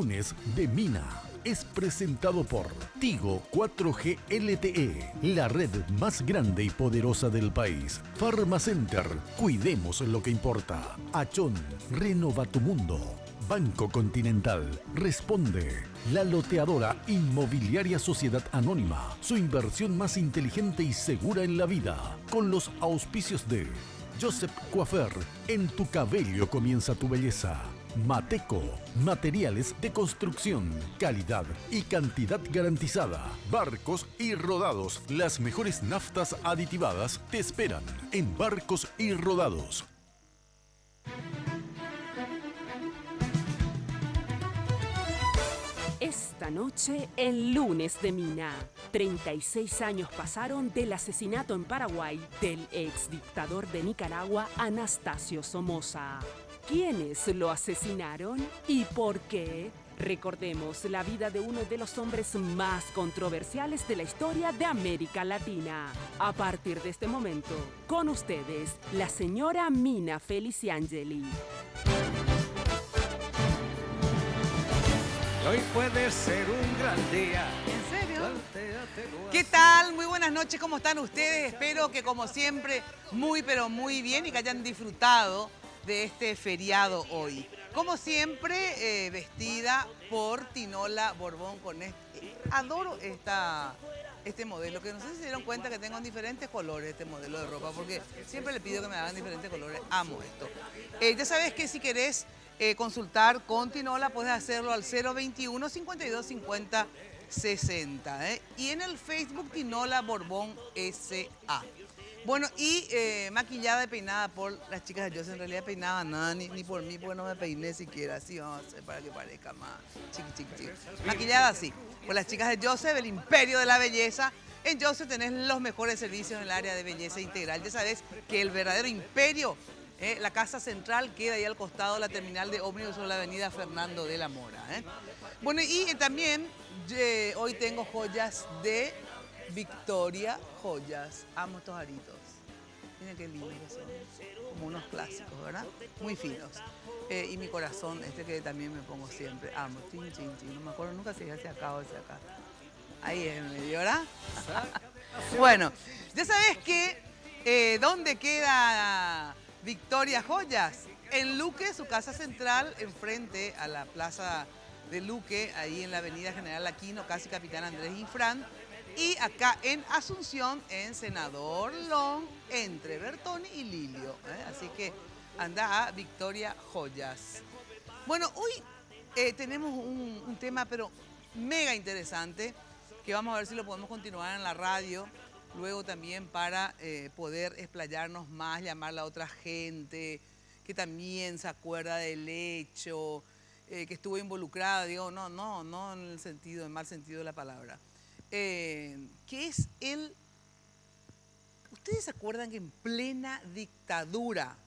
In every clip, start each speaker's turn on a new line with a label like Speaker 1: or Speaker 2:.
Speaker 1: Lunes de Mina es presentado por Tigo 4G LTE, la red más grande y poderosa del país. Pharmacenter, cuidemos lo que importa. Achón, renova tu mundo. Banco Continental, responde. La loteadora Inmobiliaria Sociedad Anónima, su inversión más inteligente y segura en la vida. Con los auspicios de Joseph Coiffeur, en tu cabello comienza tu belleza. Mateco, materiales de construcción, calidad y cantidad garantizada. Barcos y Rodados, las mejores naftas aditivadas te esperan en Barcos y Rodados.
Speaker 2: Esta noche, el Lunes de Mina. 36 años pasaron del asesinato en Paraguay del ex dictador de Nicaragua, Anastasio Somoza. ¿Quiénes lo asesinaron y por qué? Recordemos la vida de uno de los hombres más controversiales de la historia de América Latina. A partir de este momento, con ustedes, la señora Mina Feliciangeli.
Speaker 3: Hoy puede ser un gran día.
Speaker 4: ¿En serio? ¿Qué tal? Muy buenas noches, ¿cómo están ustedes? Espero que como siempre, muy pero muy bien y que hayan disfrutado de este feriado hoy. Como siempre, vestida por Tinola Borbón con este... Adoro este modelo, que no sé si se dieron cuenta que tengo en diferentes colores este modelo de ropa, porque siempre le pido que me hagan diferentes colores. Amo esto. Ya sabes que si querés consultar con Tinola, puedes hacerlo al 021 52 50 60. Y en el Facebook Tinola Borbón SA. Bueno, y maquillada y peinada por las chicas de Joseph. En realidad peinaba nada, ni por mí, porque no me peiné siquiera. Así vamos a hacer para que parezca más chiqui. Maquillada así, por las chicas de Joseph, el imperio de la belleza. En Joseph tenés los mejores servicios en el área de belleza integral. Ya sabes que el verdadero imperio, la casa central, queda ahí al costado de la terminal de ómnibus sobre la avenida Fernando de la Mora. Bueno, y también hoy tengo joyas de Victoria Joyas. Amo estos aritos. Miren qué lindos son. Como unos clásicos, ¿verdad? Muy finos. Y mi corazón, que también me pongo siempre. Amo. Chin. No me acuerdo nunca si es hacia acá o hacia acá. Ahí es en medio, ¿verdad? Bueno, ya sabes que ¿dónde queda Victoria Joyas? En Luque, su casa central, enfrente a la plaza de Luque, ahí en la avenida General Aquino, casi Capitán Andrés Infran. Y acá en Asunción, en Senador Long, entre Bertoni y Lilio. Así que anda a Victoria Joyas. Bueno, hoy tenemos un tema, pero mega interesante, que vamos a ver si lo podemos continuar en la radio, luego también para poder explayarnos más, llamarle a otra gente que también se acuerda del hecho, que estuvo involucrada, digo, no en el sentido, en mal sentido de la palabra. Que es ¿Ustedes se acuerdan que en plena dictadura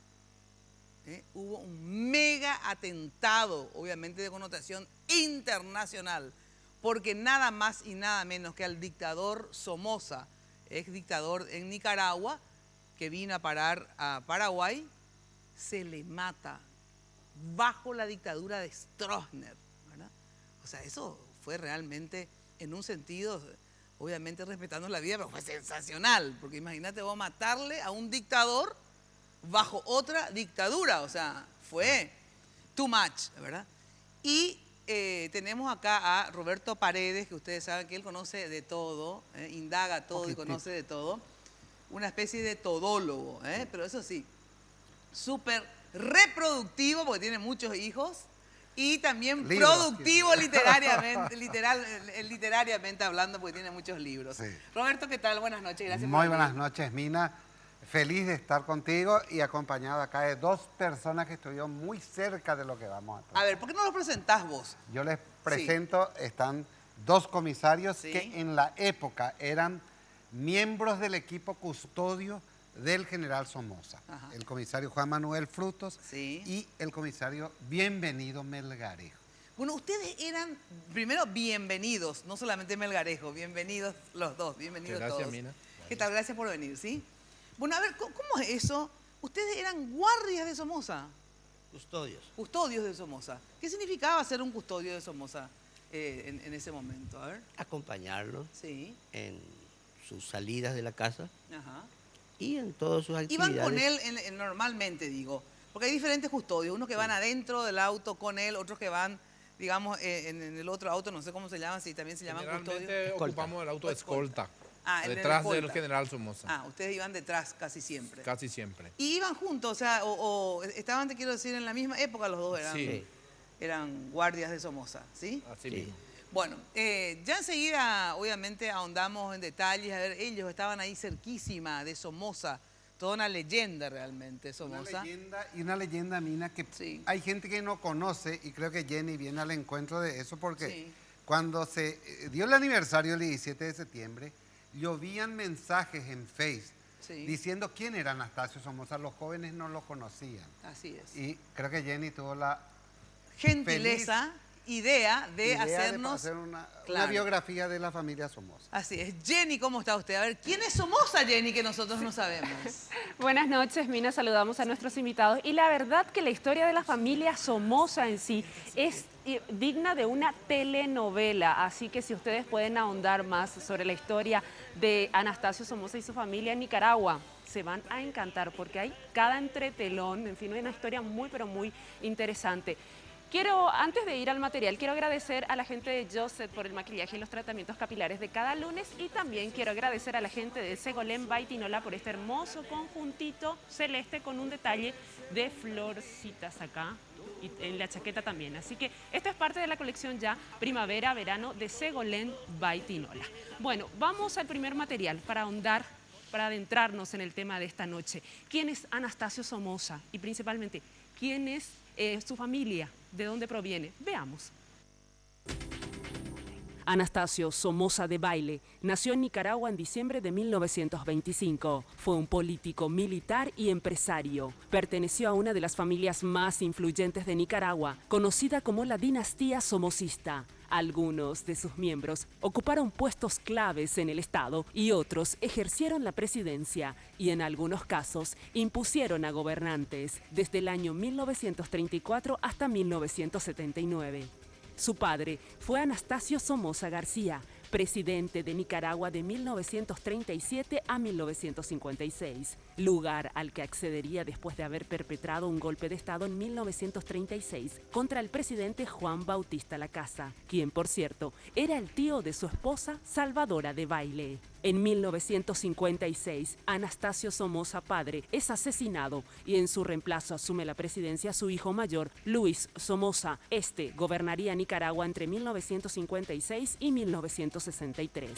Speaker 4: hubo un mega atentado, obviamente de connotación internacional, porque nada más y nada menos que al dictador Somoza, ex dictador en Nicaragua, que vino a parar a Paraguay, se le mata bajo la dictadura de Stroessner, ¿verdad? O sea, eso fue realmente, en un sentido, obviamente respetando la vida, pero fue sensacional, porque imagínate vos matarle a un dictador bajo otra dictadura, o sea, fue too much, ¿verdad? Y tenemos acá a Roberto Paredes, que ustedes saben que él conoce de todo, indaga todo y conoce de todo, una especie de todólogo, pero eso sí, súper reproductivo, porque tiene muchos hijos, y también libros, productivo literariamente hablando, porque tiene muchos libros. Sí. Roberto, ¿qué tal? Buenas noches, gracias por venir.
Speaker 5: Muy buenas noches, Mina. Feliz de estar contigo y acompañado acá de dos personas que estuvieron muy cerca de lo que vamos a tratar.
Speaker 4: A ver, ¿por qué no los presentás vos?
Speaker 5: Yo les presento, están dos comisarios que en la época eran miembros del equipo custodio del general Somoza. Ajá. El comisario Juan Manuel Frutos y el comisario Bienvenido Melgarejo.
Speaker 4: Bueno, ustedes eran, primero, bienvenidos, no solamente Melgarejo, bienvenidos los dos, bienvenidos todos. Gracias, Mina. ¿Qué tal? Gracias por venir, ¿sí? Bueno, a ver, ¿cómo es eso? ¿Ustedes eran guardias de Somoza?
Speaker 6: Custodios.
Speaker 4: Custodios de Somoza. ¿Qué significaba ser un custodio de Somoza en ese momento? A ver.
Speaker 6: Acompañarlo
Speaker 4: Sí.
Speaker 6: en sus salidas de la casa
Speaker 4: Ajá.
Speaker 6: y en todas sus actividades.
Speaker 4: Iban con él normalmente, digo, porque hay diferentes custodios, unos que van adentro del auto con él, otros que van, digamos, en el otro auto, no sé cómo se llaman, si también se llaman custodios.
Speaker 7: Generalmente ocupamos el auto de escolta, detrás del general Somoza.
Speaker 4: Ah, ustedes iban detrás casi siempre.
Speaker 7: Casi siempre.
Speaker 4: Y iban juntos, o sea, o estaban, te quiero decir, en la misma época los dos
Speaker 7: Sí.
Speaker 4: eran guardias de Somoza, ¿sí?
Speaker 7: Así
Speaker 6: Sí.
Speaker 7: mismo.
Speaker 4: Bueno, ya enseguida, obviamente, ahondamos en detalles. A ver, ellos estaban ahí cerquísima de Somoza. Toda una leyenda realmente, Somoza.
Speaker 5: Una leyenda, Mina, que
Speaker 4: Sí.
Speaker 5: hay gente que no conoce y creo que Jenny viene al encuentro de eso porque
Speaker 4: Sí.
Speaker 5: cuando se dio el aniversario el 17 de septiembre, llovían mensajes en Face
Speaker 4: Sí.
Speaker 5: diciendo quién era Anastasio Somoza. Los jóvenes no lo conocían.
Speaker 4: Así es.
Speaker 5: Y creo que Jenny tuvo la
Speaker 4: Gentileza, idea de
Speaker 5: idea
Speaker 4: hacernos...
Speaker 5: hacer una
Speaker 4: Claro.
Speaker 5: biografía de la familia Somoza.
Speaker 4: Así es. Jenny, ¿cómo está usted? A ver, ¿quién es Somoza, Jenny, que nosotros no sabemos?
Speaker 2: Buenas noches, Mina. Saludamos a nuestros invitados. Y la verdad que la historia de la familia Somoza en sí es digna de una telenovela. Así que si ustedes pueden ahondar más sobre la historia de Anastasio Somoza y su familia en Nicaragua, se van a encantar porque hay cada entretelón, en fin, una historia muy, pero muy interesante. Antes de ir al material, quiero agradecer a la gente de Joseph por el maquillaje y los tratamientos capilares de cada lunes y también quiero agradecer a la gente de Segolén Baitinola por este hermoso conjuntito celeste con un detalle de florcitas acá y en la chaqueta también. Así que esto es parte de la colección ya primavera-verano de Segolén Baitinola. Bueno, vamos al primer material para ahondar, para adentrarnos en el tema de esta noche. ¿Quién es Anastasio Somoza? Y principalmente, ¿quién es su familia? ¿De dónde proviene? Veamos. Anastasio Somoza de Baile nació en Nicaragua en diciembre de 1925. Fue un político, militar y empresario. Perteneció a una de las familias más influyentes de Nicaragua, conocida como la dinastía somocista. Algunos de sus miembros ocuparon puestos claves en el Estado y otros ejercieron la presidencia y en algunos casos impusieron a gobernantes desde el año 1934 hasta 1979. Su padre fue Anastasio Somoza García, presidente de Nicaragua de 1937 a 1956, lugar al que accedería después de haber perpetrado un golpe de Estado en 1936 contra el presidente Juan Bautista Lacasa, quien, por cierto, era el tío de su esposa Salvadora de Baile. En 1956, Anastasio Somoza padre es asesinado y en su reemplazo asume la presidencia su hijo mayor, Luis Somoza. Este gobernaría Nicaragua entre 1956 y 1963.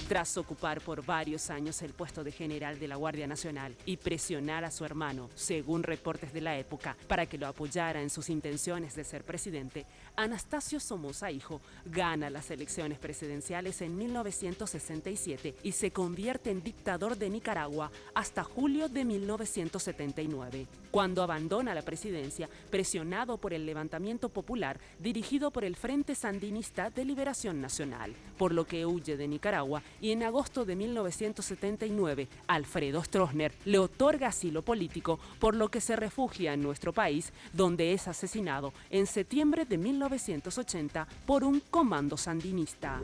Speaker 2: Tras ocupar por varios años el puesto de general de la Guardia Nacional y presionar a su hermano, según reportes de la época, para que lo apoyara en sus intenciones de ser presidente, Anastasio Somoza hijo gana las elecciones presidenciales en 1967 y se convierte en dictador de Nicaragua hasta julio de 1979, cuando abandona la presidencia presionado por el levantamiento popular dirigido por el Frente Sandinista de Liberación Nacional, por lo que huye de Nicaragua y en agosto de 1979 Alfredo Stroessner le otorga asilo político, por lo que se refugia en nuestro país, donde es asesinado en septiembre de 1980 por un comando sandinista.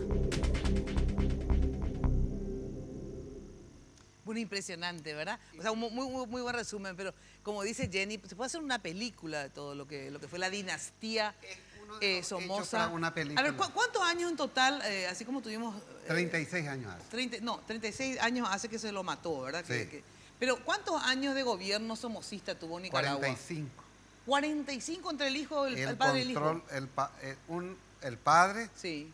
Speaker 4: Bueno, impresionante, ¿verdad? O sea, un muy buen resumen, pero como dice Jenny, se puede hacer una película de todo lo que fue la dinastía Somoza.
Speaker 5: Una película.
Speaker 4: A ver, ¿cuántos años en total, así como tuvimos...
Speaker 5: 36 años hace.
Speaker 4: 36 años hace que se lo mató, ¿verdad?
Speaker 5: Sí.
Speaker 4: Pero ¿cuántos años de gobierno somocista tuvo Nicaragua?
Speaker 5: 45.
Speaker 4: 45 entre el hijo, el padre y el hijo.
Speaker 5: El padre,
Speaker 4: Sí.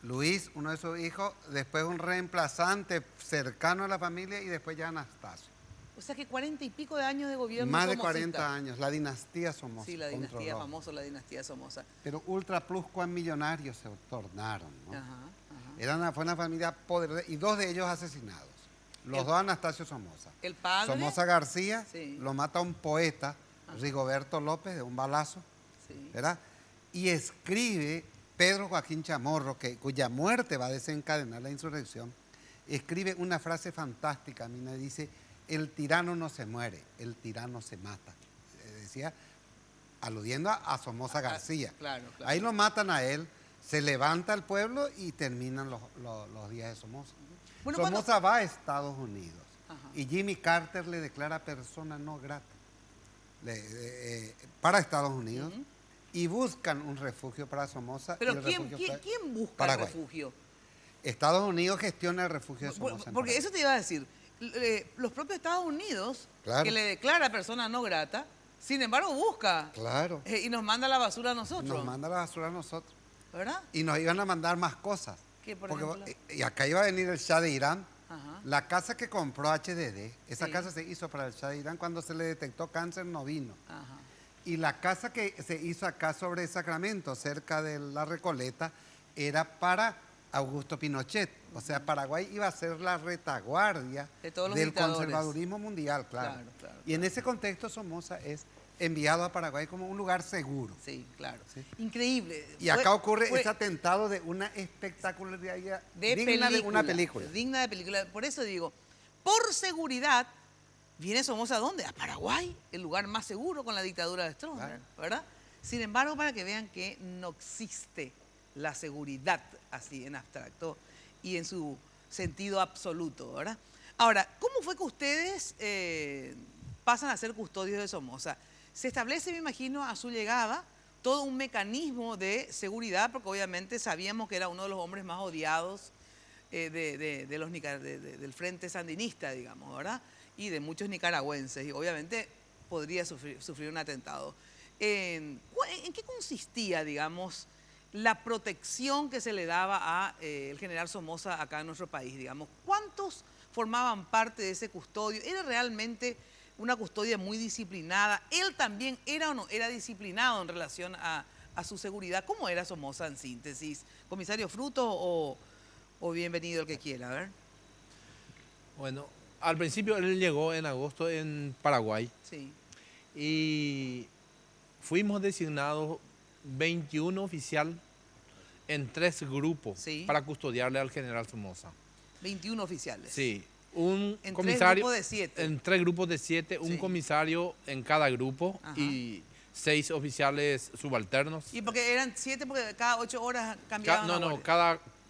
Speaker 5: Luis, uno de sus hijos, después un reemplazante cercano a la familia y después ya Anastasio.
Speaker 4: O sea que 40 y pico de años de gobierno
Speaker 5: Más de
Speaker 4: somocista.
Speaker 5: 40 años, la dinastía Somoza.
Speaker 4: Sí, la dinastía,
Speaker 5: controló.
Speaker 4: famosa la dinastía Somoza.
Speaker 5: Pero ultra plus millonarios se tornaron, ¿no?
Speaker 4: Ajá.
Speaker 5: Fue una familia poderosa y dos de ellos asesinados. Los dos Anastasio Somoza.
Speaker 4: El padre.
Speaker 5: Somoza García
Speaker 4: Sí.
Speaker 5: lo mata un poeta, Rigoberto López, de un balazo,
Speaker 4: Sí.
Speaker 5: ¿verdad? Y escribe Pedro Joaquín Chamorro, cuya muerte va a desencadenar la insurrección, escribe una frase fantástica, Mina, dice: el tirano no se muere, el tirano se mata. García, aludiendo a Somoza García.
Speaker 4: Claro.
Speaker 5: Ahí lo matan a él, se levanta el pueblo y terminan los días de Somoza.
Speaker 4: Bueno,
Speaker 5: Somoza va a Estados Unidos y Jimmy Carter le declara persona no grata para Estados Unidos y buscan un refugio para Somoza.
Speaker 4: Pero ¿quién busca
Speaker 5: Paraguay.
Speaker 4: el refugio?
Speaker 5: Estados Unidos gestiona el refugio de Somoza.
Speaker 4: Porque eso te iba a decir. Los propios Estados Unidos,
Speaker 5: Claro.
Speaker 4: que le declara persona no grata, sin embargo busca.
Speaker 5: Claro.
Speaker 4: Y nos manda la basura a nosotros.
Speaker 5: Nos manda la basura a nosotros.
Speaker 4: ¿Verdad?
Speaker 5: Y nos iban a mandar más cosas.
Speaker 4: ¿Qué, por
Speaker 5: Porque,
Speaker 4: ejemplo?
Speaker 5: y acá iba a venir el Shah de Irán.
Speaker 4: Ajá.
Speaker 5: La casa que compró HDD, esa
Speaker 4: Sí.
Speaker 5: casa se hizo para el Shah de Irán. Cuando se le detectó cáncer no vino.
Speaker 4: Ajá.
Speaker 5: Y la casa que se hizo acá sobre Sacramento, cerca de la Recoleta, era para Augusto Pinochet. O sea, Paraguay iba a ser la retaguardia
Speaker 4: De todos los
Speaker 5: del
Speaker 4: dictadores.
Speaker 5: conservadurismo mundial, claro.
Speaker 4: Claro.
Speaker 5: Y en ese contexto Somoza es enviado a Paraguay como un lugar seguro.
Speaker 4: Sí, claro.
Speaker 5: Sí.
Speaker 4: Increíble.
Speaker 5: Y acá ocurre ese atentado de una espectacularidad digna de una película.
Speaker 4: Digna de película. Por eso digo, por seguridad, viene Somoza ¿a dónde? A Paraguay, el lugar más seguro con la dictadura de Stroessner,
Speaker 5: Claro.
Speaker 4: ¿verdad? Sin embargo, para que vean que no existe la seguridad así en abstracto y en su sentido absoluto, ¿verdad? Ahora, ¿cómo fue que ustedes pasan a ser custodios de Somoza? Se establece, me imagino, a su llegada todo un mecanismo de seguridad, porque obviamente sabíamos que era uno de los hombres más odiados del Frente Sandinista, digamos, ¿verdad? Y de muchos nicaragüenses, y obviamente podría sufrir un atentado. ¿En qué consistía, digamos, la protección que se le daba al general Somoza acá en nuestro país, digamos? ¿Cuántos formaban parte de ese custodio? ¿Era realmente una custodia muy disciplinada? ¿Él también era o no era disciplinado en relación a su seguridad? ¿Cómo era Somoza en síntesis? ¿Comisario Fruto o bienvenido el que quiera? A ver.
Speaker 7: Bueno, al principio él llegó en agosto en Paraguay.
Speaker 4: Sí.
Speaker 7: Y fuimos designados 21 oficial en 3 grupos para custodiarle al general Somoza.
Speaker 4: 21 oficiales.
Speaker 7: Sí. Un
Speaker 4: en
Speaker 7: comisario,
Speaker 4: 3 grupos de 7.
Speaker 7: En 3 grupos de 7, un comisario en cada grupo. Ajá. Y 6 oficiales subalternos.
Speaker 4: ¿Y porque eran 7 porque cada 8 horas cambiaban?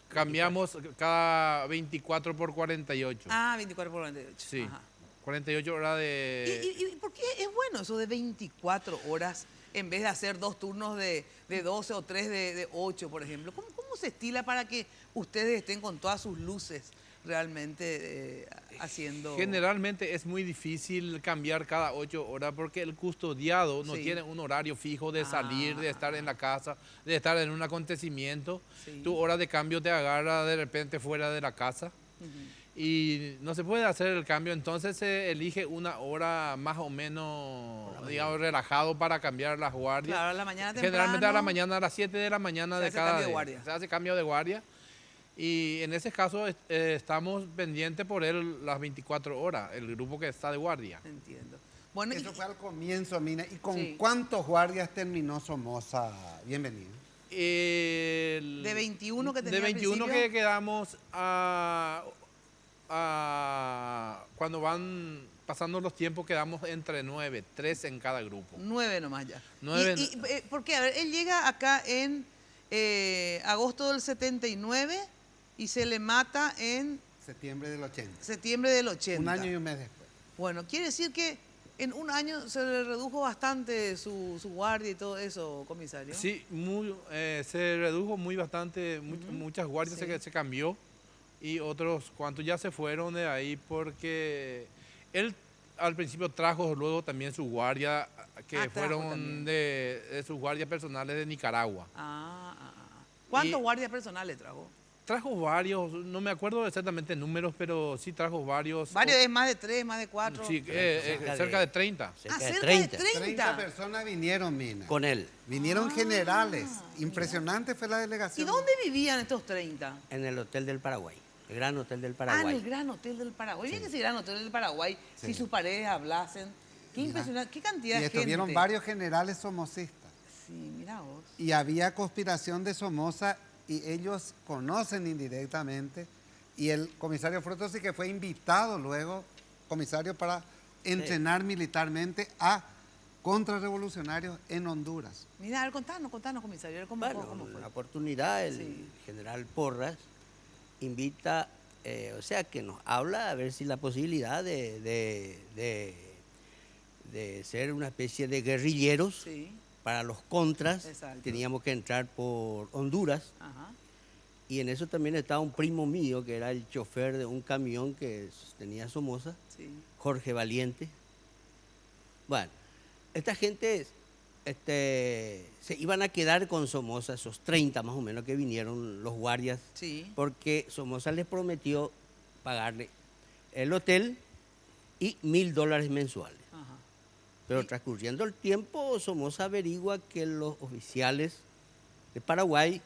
Speaker 7: Cambiamos cada 24 por 48.
Speaker 4: Ah, 24 por 48.
Speaker 7: Sí.
Speaker 4: Ajá.
Speaker 7: 48 horas de...
Speaker 4: ¿Y por qué es bueno eso de 24 horas en vez de hacer 2 turnos de 12 o 3 de 8, por ejemplo? ¿Cómo se estila para que ustedes estén con todas sus luces realmente haciendo...?
Speaker 7: Generalmente es muy difícil cambiar cada 8 horas porque el custodiado no tiene un horario fijo de salir, de estar en la casa, de estar en un acontecimiento. Sí. Tu hora de cambio te agarra de repente fuera de la casa. Y no se puede hacer el cambio, entonces se elige una hora más o menos, digamos, relajado para cambiar las guardias.
Speaker 4: Claro, a la mañana temprano.
Speaker 7: Generalmente a la mañana, a las 7 de la mañana de cada día.
Speaker 4: Se
Speaker 7: hace cambio de guardia. Y en ese caso estamos pendientes por él las 24 horas, el grupo que está de guardia.
Speaker 4: Entiendo. Bueno,
Speaker 5: eso fue al comienzo, Mina. ¿Y con cuántos guardias terminó Somoza? Bienvenido.
Speaker 4: De 21 que tenía
Speaker 7: de 21 que quedamos cuando van pasando los tiempos quedamos entre 9, 3 en cada grupo.
Speaker 4: 9 nomás ya.
Speaker 7: 9.
Speaker 4: ¿Por qué? A ver, él llega acá en agosto del 79 y se le mata en...
Speaker 5: septiembre del 80.
Speaker 4: Septiembre del 80.
Speaker 5: Un año y un mes después.
Speaker 4: Bueno, quiere decir que en un año se le redujo bastante su guardia y todo eso, comisario.
Speaker 7: Sí, se redujo bastante, muchas guardias se cambió. Y otros cuantos ya se fueron de ahí porque él al principio trajo luego también su guardia, que fueron de sus guardias personales de Nicaragua.
Speaker 4: ¿Cuántos guardias personales trajo?
Speaker 7: Trajo varios, no me acuerdo exactamente números, pero sí trajo varios.
Speaker 4: ¿Varios es más de 3, más de 4?
Speaker 7: Sí, cerca de 30.
Speaker 4: Cerca de 30.
Speaker 5: 30 personas vinieron, Mina.
Speaker 6: Con él.
Speaker 5: Vinieron generales. Impresionante fue la delegación.
Speaker 4: ¿Y dónde vivían estos 30?
Speaker 6: En el Hotel del Paraguay. El Gran Hotel del Paraguay.
Speaker 4: En el Gran Hotel del Paraguay. Bien que ese Gran Hotel del Paraguay, si sus paredes hablasen. Qué impresionante, qué cantidad de gente. Y
Speaker 5: estuvieron varios generales somocistas.
Speaker 4: Sí, mira vos.
Speaker 5: Y había conspiración de Somoza y ellos conocen indirectamente. Y el comisario Fruto sí que fue invitado luego, comisario, para entrenar militarmente a contrarrevolucionarios en Honduras.
Speaker 4: Mira, a ver, contanos, comisario, ¿cómo
Speaker 6: Bueno,
Speaker 4: fue?
Speaker 6: una oportunidad, el
Speaker 4: Sí.
Speaker 6: general Porras invita, o sea, que nos habla a ver si la posibilidad de ser una especie de guerrilleros
Speaker 4: Sí,
Speaker 6: para los contras.
Speaker 4: Exacto.
Speaker 6: Teníamos que entrar por Honduras.
Speaker 4: ajá,
Speaker 6: Y en eso también estaba un primo mío, que era el chofer de un camión que tenía Somoza,
Speaker 4: sí.
Speaker 6: Jorge Valiente. Bueno, esta gente se iban a quedar con Somoza, esos 30 más o menos que vinieron los guardias,
Speaker 4: Sí.
Speaker 6: porque Somoza les prometió pagarle el hotel y $1,000 mensuales.
Speaker 4: Ajá.
Speaker 6: Pero transcurriendo el tiempo, Somoza averigua que los oficiales de Paraguay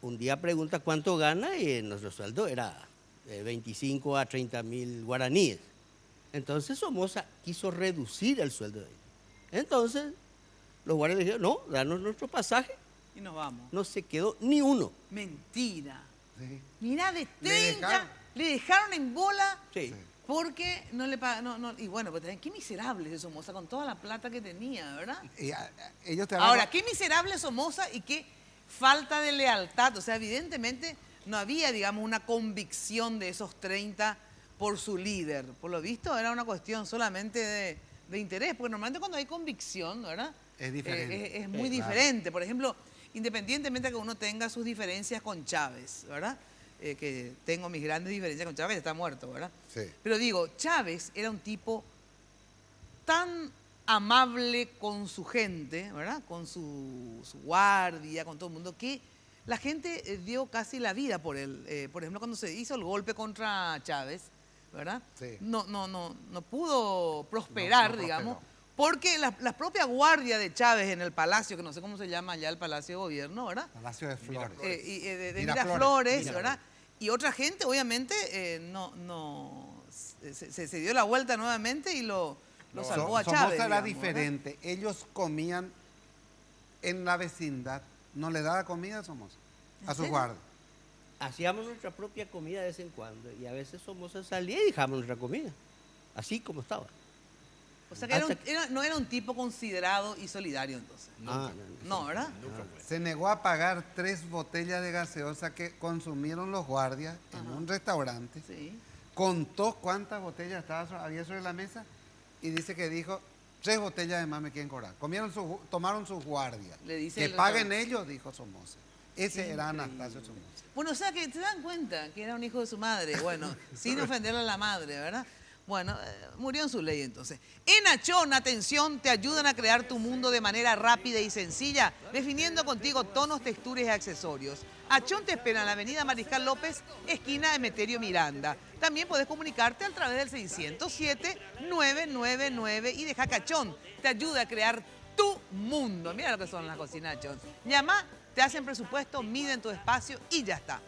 Speaker 6: un día pregunta cuánto gana y nuestro sueldo era 25 a 30.000 guaraníes. Entonces Somoza quiso reducir el sueldo de ellos. Entonces los guardias le dijeron, no, danos nuestro pasaje.
Speaker 4: Y nos vamos.
Speaker 6: No se quedó ni uno.
Speaker 4: Mentira.
Speaker 5: Sí.
Speaker 4: Mira, de 30
Speaker 5: dejaron.
Speaker 4: le dejaron en bola
Speaker 6: Sí.
Speaker 4: porque no le pagaron. No, y bueno, pues también, qué miserable es Somoza con toda la plata que tenía, ¿verdad?
Speaker 5: Y, ellos te hablan-
Speaker 4: Ahora, qué miserable Somoza y qué falta de lealtad. O sea, evidentemente no había, digamos, una convicción de esos 30 por su líder. Por lo visto, era una cuestión solamente de interés, porque normalmente cuando hay convicción, ¿verdad?
Speaker 5: Es diferente.
Speaker 4: Es muy
Speaker 5: Claro.
Speaker 4: diferente. Por ejemplo, independientemente de que uno tenga sus diferencias con Chávez, ¿verdad? Que tengo mis grandes diferencias con Chávez, que está muerto, ¿verdad?
Speaker 5: Sí.
Speaker 4: Pero digo, Chávez era un tipo tan amable con su gente, ¿verdad? Con su guardia, con todo el mundo, que la gente dio casi la vida por él. Por ejemplo, cuando se hizo el golpe contra Chávez, ¿verdad?
Speaker 5: Sí.
Speaker 4: No pudo prosperar,
Speaker 5: No
Speaker 4: digamos,
Speaker 5: prosperó.
Speaker 4: porque la propia guardia de Chávez en el palacio, que no sé cómo se llama ya el Palacio de Gobierno, ¿verdad?
Speaker 5: Palacio de Flores.
Speaker 4: De
Speaker 5: Miraflores,
Speaker 4: Miraflores, ¿verdad? Y otra gente, obviamente, se dio la vuelta nuevamente y lo salvó a
Speaker 5: Somoza
Speaker 4: Chávez.
Speaker 5: era
Speaker 4: digamos, ¿verdad?
Speaker 5: diferente. Ellos comían en la vecindad. No le daba comida a Somoza,
Speaker 4: ¿En
Speaker 5: a sus
Speaker 4: serio?
Speaker 5: guardias.
Speaker 6: Hacíamos nuestra propia comida de vez en cuando y a veces Somoza salía y dejábamos nuestra comida, así como estaba.
Speaker 4: O sea que no era un tipo considerado y solidario entonces. No, ¿verdad?
Speaker 5: Se negó a pagar 3 botellas de gaseosa que consumieron los guardias en un restaurante.
Speaker 4: Sí.
Speaker 5: Contó cuántas botellas había sobre la mesa y dice que dijo, 3 botellas de más me quieren cobrar. Tomaron sus guardias.
Speaker 4: Le dice
Speaker 5: Que
Speaker 4: el
Speaker 5: paguen
Speaker 4: restaurante.
Speaker 5: ellos, dijo Somoza. Ese era Anastasio Somoza.
Speaker 4: Bueno, o sea que te dan cuenta que era un hijo de su madre. Bueno, sin ofenderle a la madre, ¿verdad? Bueno, murió en su ley entonces. En Achón, atención, te ayudan a crear tu mundo de manera rápida y sencilla, definiendo contigo tonos, texturas y accesorios. Achón te espera en la avenida Mariscal López, esquina Emeterio Miranda. También puedes comunicarte a través del 607-999 y deja que Achón te ayude a crear tu mundo. Mira lo que son las cocinas Achón. Llama, te hacen presupuesto, miden tu espacio y ya está.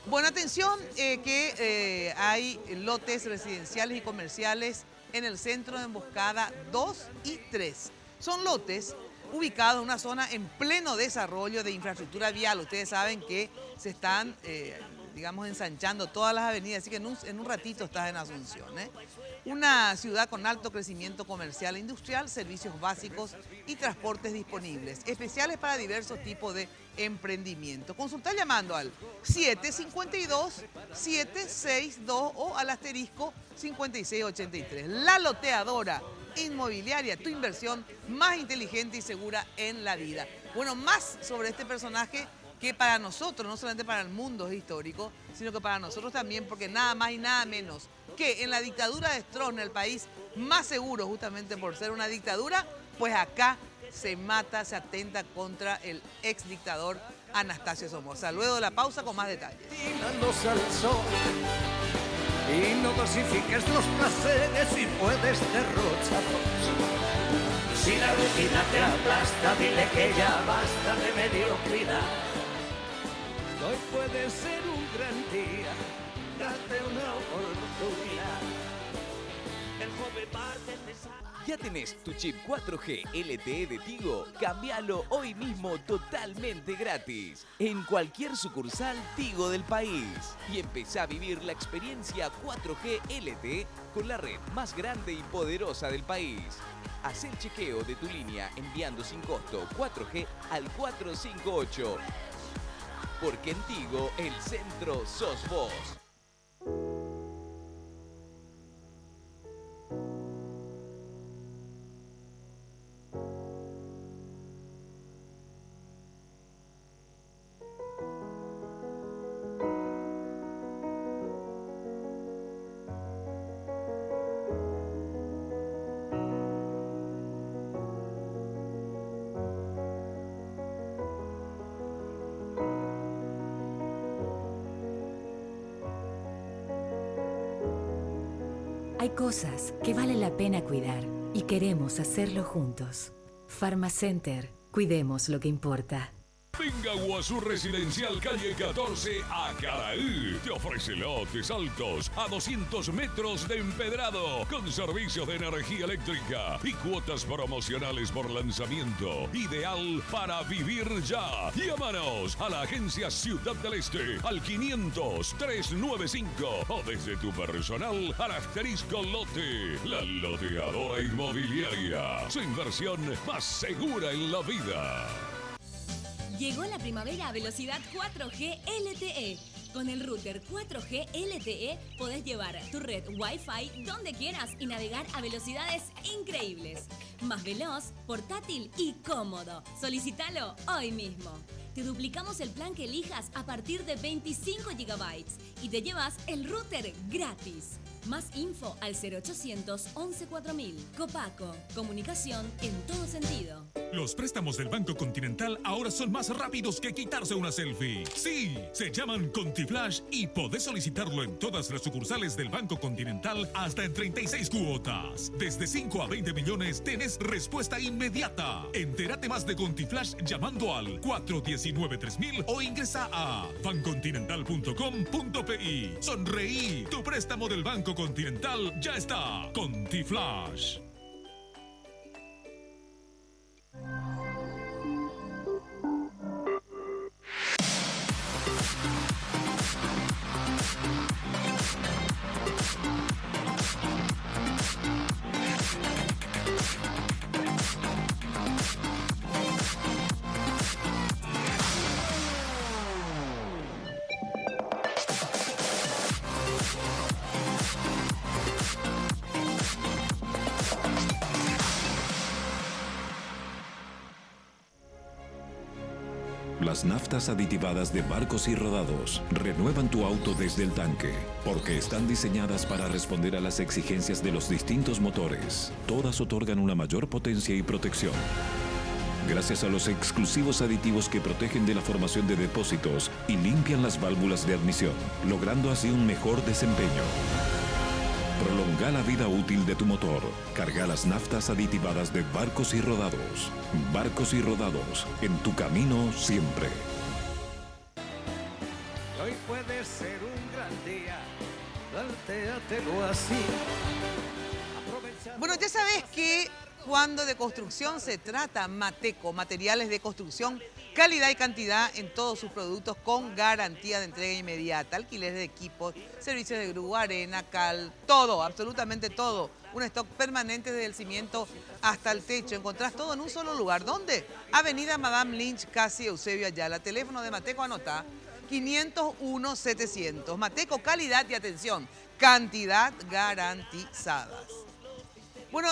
Speaker 4: Bueno, atención que hay lotes residenciales y comerciales en el centro de Emboscada 2 y 3. Son lotes ubicados en una zona en pleno desarrollo de infraestructura vial. Ustedes saben que se están, digamos, ensanchando todas las avenidas, así que en un ratito estás en Asunción, ¿eh? Una ciudad con alto crecimiento comercial e industrial, servicios básicos y transportes disponibles, especiales para diversos tipos de emprendimiento. Consulta llamando al 752-762 o al asterisco 5683. La Loteadora Inmobiliaria, tu inversión más inteligente y segura en la vida. Bueno, más sobre este personaje que para nosotros, no solamente para el mundo es histórico, sino que para nosotros también, porque nada más y nada menos que en la dictadura de Stroessner, el país más seguro justamente por ser una dictadura, pues acá se mata, se atenta contra el ex dictador Anastasio Somoza. Luego de la pausa con más detalles.
Speaker 3: Tirándos al sol y no dosifiques los placeres y puedes derrocharlos. Si la rutina te aplasta, dile que ya basta de mediocridad. Hoy puede ser un gran día, date una oportunidad. El joven parte de
Speaker 8: ¿Ya tenés tu chip 4G LTE de Tigo? Cámbialo hoy mismo totalmente gratis en cualquier sucursal Tigo del país y empezá a vivir la experiencia 4G LTE con la red más grande y poderosa del país. Haz el chequeo de tu línea enviando sin costo 4G al 458. Porque en Tigo el centro sos vos.
Speaker 9: Hay cosas que vale la pena cuidar y queremos hacerlo juntos. Pharmacenter, cuidemos lo que importa.
Speaker 10: Venga a Guazú Residencial Calle 14 a Caraí. Te ofrece lotes altos a 200 metros de empedrado con servicios de energía eléctrica y cuotas promocionales por lanzamiento. Ideal para vivir ya. Llámanos a la agencia Ciudad del Este al 500-395 o desde tu personal al asterisco lote. La loteadora inmobiliaria. Su inversión más segura en la vida.
Speaker 11: Llegó la primavera a velocidad 4G LTE. Con el router 4G LTE podés llevar tu red Wi-Fi donde quieras y navegar a velocidades increíbles. Más veloz, portátil y cómodo. Solicítalo hoy mismo. Te duplicamos el plan que elijas a partir de 25 GB y te llevas el router gratis. Más info al 0800 11 4000. Copaco, comunicación en todo sentido.
Speaker 10: Los préstamos del Banco Continental ahora son más rápidos que quitarse una selfie. Sí, se llaman ContiFlash y podés solicitarlo en todas las sucursales del Banco Continental hasta en 36 cuotas. Desde 5 a 20 millones tenés respuesta inmediata. Entérate más de ContiFlash llamando al 419-3000 o ingresa a bancontinental.com.pi. Sonreí, tu préstamo del Banco Continental ya está. ContiFlash.
Speaker 12: Las naftas aditivadas de Barcos y Rodados renuevan tu auto desde el tanque, porque están diseñadas para responder a las exigencias de los distintos motores. Todas otorgan una mayor potencia y protección. Gracias a los exclusivos aditivos que protegen de la formación de depósitos y limpian las válvulas de admisión, logrando así un mejor desempeño. Prolonga la vida útil de tu motor. Carga las naftas aditivadas de Barcos y Rodados. Barcos y Rodados, en tu camino siempre.
Speaker 3: Hoy puede ser un gran día, plantéatelo así.
Speaker 4: Bueno, ya sabes que cuando de construcción se trata, Mateco, materiales de construcción, calidad y cantidad en todos sus productos con garantía de entrega inmediata, alquiler de equipos, servicios de grúa, arena, cal, todo, absolutamente todo. Un stock permanente desde el cimiento hasta el techo. Encontrás todo en un solo lugar. ¿Dónde? Avenida Madame Lynch, casi Eusebio Ayala. Teléfono de Mateco, anotá, 501-700. Mateco, calidad y atención, cantidad garantizadas. Bueno,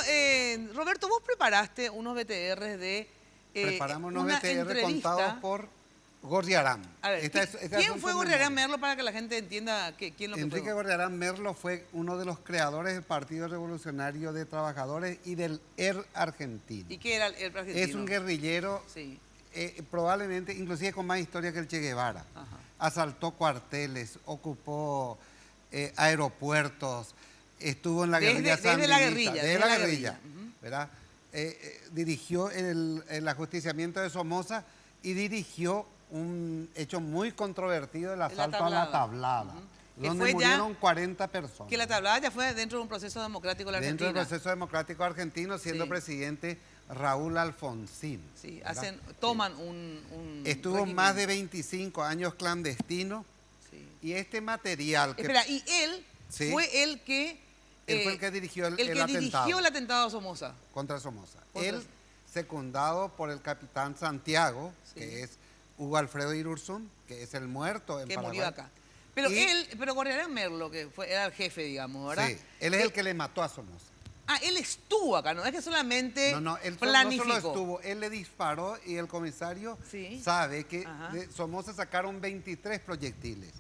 Speaker 4: Roberto, vos preparaste unos BTRs de
Speaker 5: Preparamos unos
Speaker 4: una
Speaker 5: BTR
Speaker 4: entrevista.
Speaker 5: contados por Gorriarán.
Speaker 4: A ver, ¿quién fue Gorriarán Merlo para que la gente entienda quién lo que
Speaker 5: Enrique
Speaker 4: fue?
Speaker 5: Gorriarán Merlo fue uno de los creadores del Partido Revolucionario de Trabajadores y del ER argentino.
Speaker 4: ¿Y qué era el ER argentino?
Speaker 5: Es un guerrillero,
Speaker 4: sí.
Speaker 5: probablemente, inclusive con más historia que el Che Guevara.
Speaker 4: Ajá.
Speaker 5: Asaltó cuarteles, ocupó aeropuertos, estuvo en la guerrilla sandinista. Desde la guerrilla, ¿verdad? Dirigió el ajusticiamiento de Somoza y dirigió un hecho muy controvertido, el asalto a la tablada. donde murieron 40 personas.
Speaker 4: Que la tablada ya fue dentro de un proceso democrático de la Argentina.
Speaker 5: Dentro del proceso democrático argentino, siendo presidente Raúl Alfonsín.
Speaker 4: Sí, toman un
Speaker 5: Estuvo
Speaker 4: régimen.
Speaker 5: más de 25 años clandestino.
Speaker 4: Sí.
Speaker 5: Y este material...
Speaker 4: Espera, y él fue el que...
Speaker 5: Él fue el que dirigió el
Speaker 4: atentado.
Speaker 5: dirigió
Speaker 4: el atentado a Somoza.
Speaker 5: Contra Somoza. Él, secundado por el capitán Santiago, que es Hugo Alfredo Irurzun, que es el muerto en Paraguay.
Speaker 4: Murió acá. Pero pero Gorriarán Merlo, que era el jefe, digamos, ¿verdad? Sí,
Speaker 5: él es el que le mató a Somoza.
Speaker 4: Ah, él estuvo acá, no es que solamente
Speaker 5: él
Speaker 4: planificó.
Speaker 5: No solo estuvo, él le disparó y el comisario sabe que de Somoza sacaron 23 proyectiles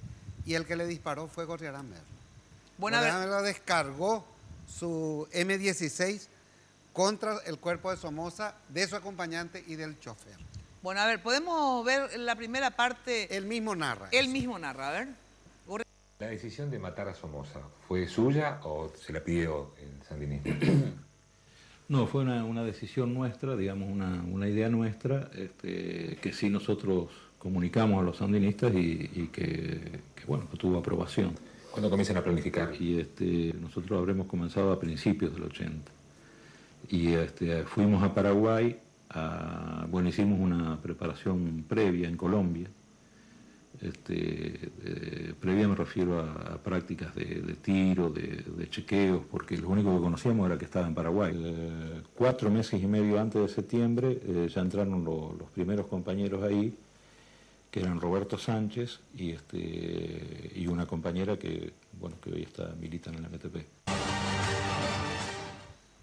Speaker 5: y el que le disparó fue Gorriarán Merlo. Gorriarán Merlo descargó su M16 contra el cuerpo de Somoza, de su acompañante y del chofer.
Speaker 4: Bueno, a ver, podemos ver la primera parte.
Speaker 5: Él mismo narra.
Speaker 4: Él mismo narra, a ver.
Speaker 13: ¿La decisión de matar a Somoza fue suya o se la pidió el sandinismo?
Speaker 14: No, fue una decisión nuestra, digamos, una idea nuestra, que sí nosotros comunicamos a los sandinistas y que bueno, que tuvo aprobación.
Speaker 13: ¿Cuándo comienzan a planificar?
Speaker 14: Y nosotros habremos comenzado a principios del 80. Y fuimos a Paraguay, hicimos una preparación previa en Colombia. Previa me refiero a prácticas de tiro, de chequeos, porque lo único que conocíamos era que estaba en Paraguay. 4 meses y medio antes de septiembre ya entraron los primeros compañeros ahí, que eran Roberto Sánchez y una compañera que hoy milita en el MTP.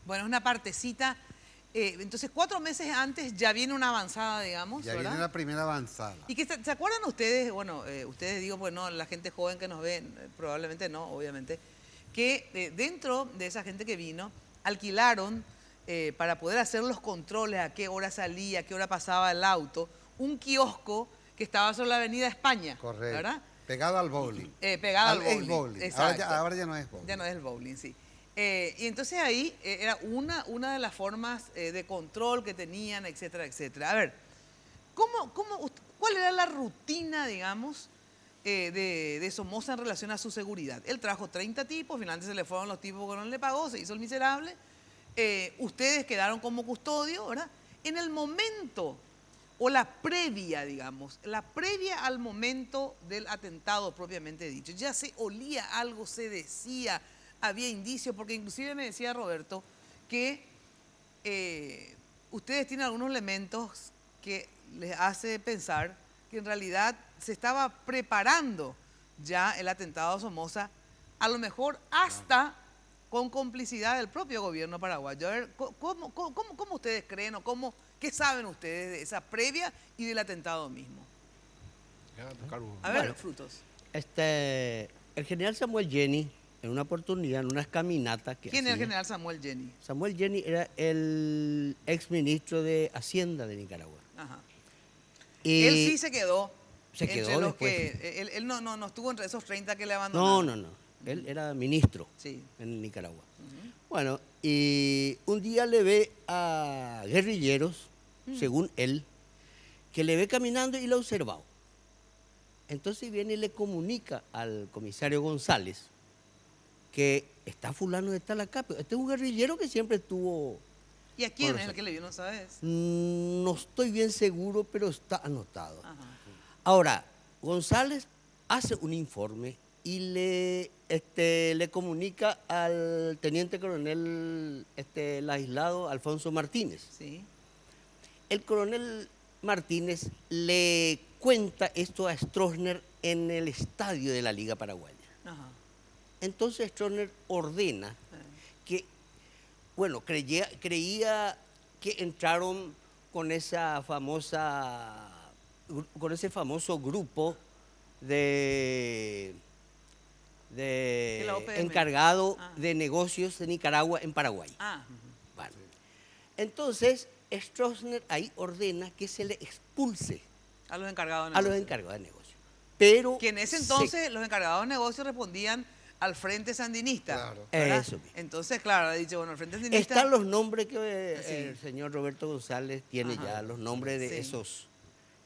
Speaker 4: Bueno, es una partecita. Entonces, 4 meses antes ya viene una avanzada, digamos,
Speaker 5: Ya
Speaker 4: ¿verdad?
Speaker 5: viene la primera avanzada.
Speaker 4: ¿Y que se acuerdan ustedes? Bueno, ustedes digo, pues no, la gente joven que nos ve, probablemente no, obviamente, que dentro de esa gente que vino, alquilaron para poder hacer los controles, a qué hora salía, a qué hora pasaba el auto, un kiosco que estaba sobre la avenida España.
Speaker 5: Correcto.
Speaker 4: ¿Verdad?
Speaker 5: Pegado al bowling.
Speaker 4: Pegado al bowling.
Speaker 5: bowling.
Speaker 4: Exacto.
Speaker 5: Ahora ya no es bowling.
Speaker 4: Ya no es el bowling, sí. Y entonces ahí era una de las formas de control que tenían, etcétera, etcétera. A ver, ¿cuál era la rutina, digamos, de Somoza en relación a su seguridad? Él trajo 30 tipos, finalmente se le fueron los tipos que no le pagó, se hizo el miserable. Ustedes quedaron como custodio, ¿verdad? En el momento, o la previa, digamos, la previa al momento del atentado propiamente dicho, ya se olía algo, se decía, había indicios, porque inclusive me decía Roberto que ustedes tienen algunos elementos que les hace pensar que en realidad se estaba preparando ya el atentado a Somoza, a lo mejor hasta con complicidad del propio gobierno paraguayo. A ver, ¿cómo ustedes creen o qué saben ustedes de esa previa y del atentado mismo? A ver, Frutos.
Speaker 6: El general Samuel Jenny, en una oportunidad, en unas caminatas que
Speaker 4: ¿Quién es el general Samuel Jenny?
Speaker 6: Samuel Jenny era el exministro de Hacienda de Nicaragua.
Speaker 4: Ajá.
Speaker 6: Y
Speaker 4: él sí se quedó.
Speaker 6: Se quedó
Speaker 4: los
Speaker 6: después.
Speaker 4: que él no estuvo entre esos 30 que le abandonaron.
Speaker 6: No. Él era ministro en Nicaragua. Bueno, y un día le ve a guerrilleros, según él, que le ve caminando y lo ha observado. Entonces viene y le comunica al comisario González que está fulano de tal acá, pero este es un guerrillero que siempre estuvo...
Speaker 4: ¿Y a quién es el que le vio, no sabes?
Speaker 6: No estoy bien seguro, pero está anotado. Ajá. Ahora, González hace un informe y le comunica al teniente coronel el aislado Alfonso Martínez.
Speaker 4: Sí.
Speaker 6: El coronel Martínez le cuenta esto a Stroessner en el estadio de la Liga Paraguaya.
Speaker 4: Ajá.
Speaker 6: Entonces Stroessner ordena que, bueno, creía que entraron con ese famoso grupo de encargado de negocios de Nicaragua en Paraguay. Bueno, entonces Stroessner ahí ordena que se le expulse
Speaker 4: a los encargados
Speaker 6: de negocios. Pero
Speaker 4: que en ese entonces los encargados de negocios respondían al Frente Sandinista.
Speaker 6: Claro. Eso mismo.
Speaker 4: Entonces, claro, ha dicho, bueno, el Frente Sandinista...
Speaker 6: Están los nombres que el señor Roberto González tiene ya, los nombres de esos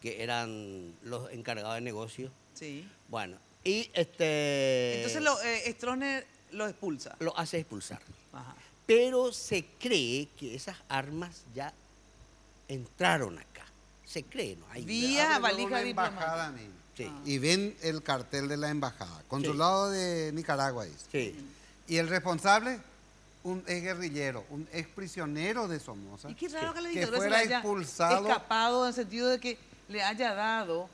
Speaker 6: que eran los encargados de negocios.
Speaker 4: Sí.
Speaker 6: Bueno, Y
Speaker 4: Entonces Stroessner lo expulsa.
Speaker 6: Lo hace expulsar.
Speaker 4: Ajá.
Speaker 6: Pero se cree que esas armas ya entraron acá. Se cree, ¿no? Hay
Speaker 4: Vía valija
Speaker 5: una
Speaker 4: diplomática.
Speaker 5: embajada mismo.
Speaker 6: Sí.
Speaker 5: Y ven el cartel de la embajada. Consulado de Nicaragua dice.
Speaker 6: Sí.
Speaker 5: Y el responsable, un ex guerrillero, un ex prisionero de Somoza.
Speaker 4: Y qué raro que la
Speaker 5: que
Speaker 4: dictadura se
Speaker 5: fuera
Speaker 4: le haya
Speaker 5: expulsado.
Speaker 4: escapado en el sentido de que le haya dado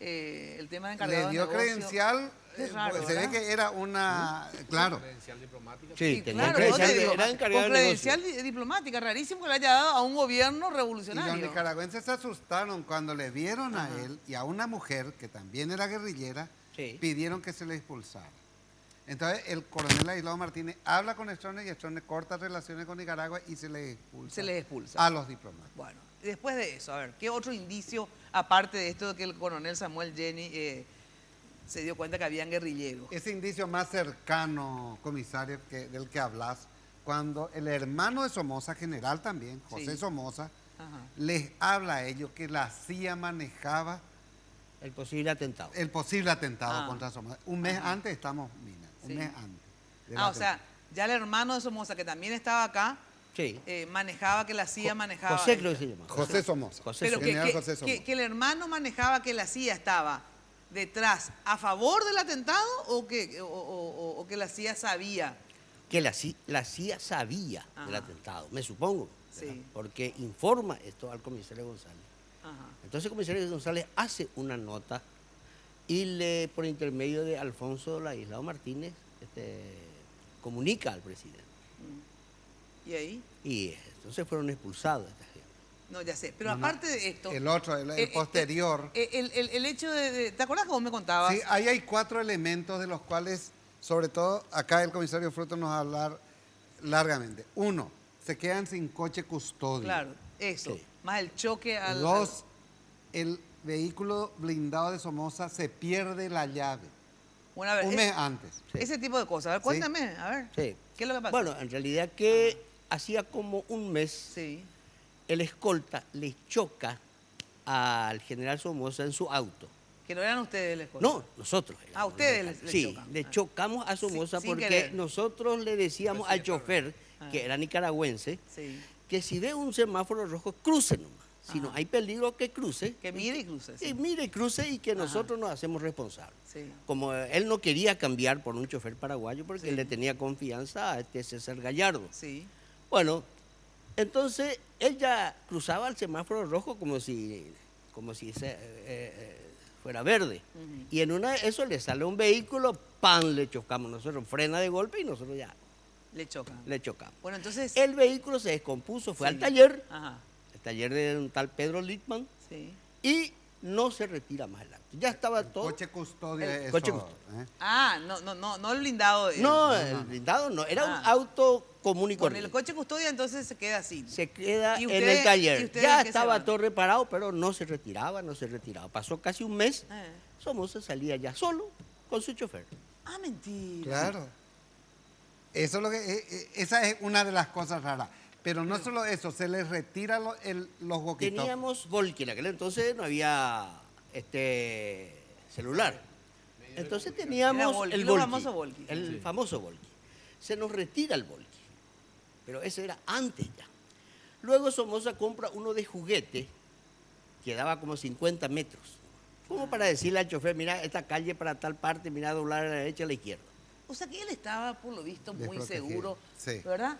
Speaker 4: el tema de encargado
Speaker 5: Le dio
Speaker 4: de negocio.
Speaker 5: credencial.
Speaker 4: Qué raro,
Speaker 5: se ve
Speaker 4: ¿verdad?
Speaker 5: que era una. Claro.
Speaker 7: Credencial diplomática.
Speaker 6: Sí,
Speaker 4: Sí,
Speaker 6: tenía
Speaker 4: claro,
Speaker 6: credencial
Speaker 4: yo te
Speaker 6: de-
Speaker 4: digo,
Speaker 6: era encargado
Speaker 4: con
Speaker 6: de
Speaker 4: credencial diplomática, rarísimo que le haya dado a un gobierno
Speaker 5: Y los
Speaker 4: revolucionario.
Speaker 5: nicaragüenses se asustaron cuando le vieron a él y a una mujer que también era guerrillera,
Speaker 6: Sí.
Speaker 5: pidieron que se le expulsara. Entonces el coronel Ladislao Martínez habla con Stroessner y Stroessner corta relaciones con Nicaragua y se les expulsa.
Speaker 4: Se les expulsa.
Speaker 5: A los diplomáticos.
Speaker 4: Bueno, y después de eso, a ver, ¿qué otro indicio, aparte de esto de que el coronel Samuel Jenny se dio cuenta que habían guerrilleros?
Speaker 5: Ese indicio más cercano, comisario, del que hablas, cuando el hermano de Somoza, general también, José
Speaker 4: Sí.
Speaker 5: Somoza,
Speaker 4: Ajá.
Speaker 5: les habla a ellos que la CIA manejaba
Speaker 6: El posible atentado.
Speaker 5: el posible atentado
Speaker 4: Ah.
Speaker 5: contra Somoza. Un mes
Speaker 4: Ajá.
Speaker 5: antes estamos, mira, un
Speaker 4: Sí.
Speaker 5: mes antes. del
Speaker 4: O sea,
Speaker 5: atentado.
Speaker 4: ya el hermano de Somoza, que también estaba acá,
Speaker 6: Sí.
Speaker 4: manejaba que la CIA manejaba...
Speaker 6: José creo que se llama.
Speaker 5: José Somoza.
Speaker 6: José
Speaker 4: Pero
Speaker 6: Somoza.
Speaker 4: que,
Speaker 5: General José Somoza.
Speaker 4: que el hermano manejaba que la CIA estaba detrás a favor del atentado o que la CIA sabía.
Speaker 6: Que la CIA sabía del
Speaker 4: Ajá.
Speaker 6: atentado, me supongo. ¿verdad?
Speaker 4: Sí.
Speaker 6: Porque informa esto al comisario González.
Speaker 4: Ajá.
Speaker 6: Entonces el comisario González hace una nota y por intermedio de Alfonso Ladislao Martínez comunica al presidente.
Speaker 4: ¿Y ahí?
Speaker 6: Y entonces fueron expulsados esta gente.
Speaker 4: No, ya sé. Pero
Speaker 5: No, no.
Speaker 4: aparte de esto...
Speaker 5: El otro, el posterior.
Speaker 4: El hecho de... ¿Te acuerdas cómo me contabas?
Speaker 5: Sí, ahí hay 4 elementos de los cuales, sobre todo, acá el comisario Fruto nos va a hablar largamente. 1, se quedan sin coche custodio.
Speaker 4: Claro, eso.
Speaker 6: Sí.
Speaker 4: Más el choque al...
Speaker 5: 2, el vehículo blindado de Somoza se pierde la llave.
Speaker 4: Bueno, a ver,
Speaker 5: Un mes antes.
Speaker 4: ese tipo de cosas. A ver,
Speaker 5: Sí.
Speaker 4: cuéntame, a ver.
Speaker 6: Sí.
Speaker 4: ¿Qué es lo que pasa?
Speaker 6: Bueno, en realidad que hacía como un mes
Speaker 4: Sí.
Speaker 6: el escolta le choca al general Somoza en su auto.
Speaker 4: Que no eran ustedes la escolta.
Speaker 6: No, nosotros.
Speaker 4: Ah, ustedes le
Speaker 6: Sí,
Speaker 4: chocan.
Speaker 6: le chocamos a Somoza
Speaker 4: sin
Speaker 6: porque
Speaker 4: querer.
Speaker 6: nosotros le decíamos al chofer, que era nicaragüense,
Speaker 4: Sí.
Speaker 6: que si ve un semáforo rojo, cruce nomás. Si no
Speaker 4: Ajá.
Speaker 6: hay peligro, que cruce.
Speaker 4: Que mire y cruce. Sí.
Speaker 6: Y mire, cruce y que nosotros nos hacemos responsables.
Speaker 4: Sí.
Speaker 6: Como él no quería cambiar por un chofer paraguayo porque
Speaker 4: Sí.
Speaker 6: él le tenía confianza a César Gallardo.
Speaker 4: Sí.
Speaker 6: Bueno, entonces él ya cruzaba el semáforo rojo como si fuera verde.
Speaker 4: Ujú.
Speaker 6: Y en una de eso le sale un vehículo, ¡pam! Le chocamos nosotros, frena de golpe y nosotros ya
Speaker 4: Le chocan.
Speaker 6: le chocamos.
Speaker 4: Bueno, entonces...
Speaker 6: El vehículo se descompuso, fue
Speaker 4: Sí.
Speaker 6: al taller,
Speaker 4: Ajá.
Speaker 6: el taller de un tal Pedro Littman,
Speaker 4: Sí.
Speaker 6: y no se retira más el auto. Ya estaba todo.
Speaker 5: Coche custodio.
Speaker 6: El
Speaker 5: eso,
Speaker 6: coche custodio.
Speaker 5: ¿eh?
Speaker 4: Ah, no el blindado.
Speaker 6: No, el blindado no, era un
Speaker 4: Ah.
Speaker 6: auto común y
Speaker 4: Con
Speaker 6: corriente.
Speaker 4: el coche custodia entonces se queda así.
Speaker 6: Se queda
Speaker 4: ¿Y
Speaker 6: en
Speaker 4: ustedes-
Speaker 6: el
Speaker 4: y
Speaker 6: taller.
Speaker 4: ustedes
Speaker 6: Ya
Speaker 4: en qué se
Speaker 6: estaba
Speaker 4: van?
Speaker 6: todo reparado, pero no se retiraba. Pasó casi un mes.
Speaker 4: Eh.
Speaker 6: Somoza salía ya solo con su chofer.
Speaker 4: Ah, mentira.
Speaker 5: Claro. Eso es lo que, esa es una de las cosas raras. Pero no solo eso, se les retira los walkie-talkies.
Speaker 6: Teníamos Volky, en aquel entonces no había celular. Entonces
Speaker 4: Era
Speaker 6: teníamos
Speaker 4: Volky,
Speaker 6: el
Speaker 4: los
Speaker 6: Volky.
Speaker 4: famosos Volky.
Speaker 6: El famoso Volky. Se nos retira el Volky. Pero eso era antes ya. Luego Somoza compra uno de juguete que daba como 50 metros. Como para decirle al chofer, mira, esta calle para tal parte, mira, doblar a la derecha a la izquierda.
Speaker 4: O sea que él estaba, por lo visto, muy
Speaker 5: Desprotegido.
Speaker 4: seguro,
Speaker 5: Sí.
Speaker 4: ¿verdad?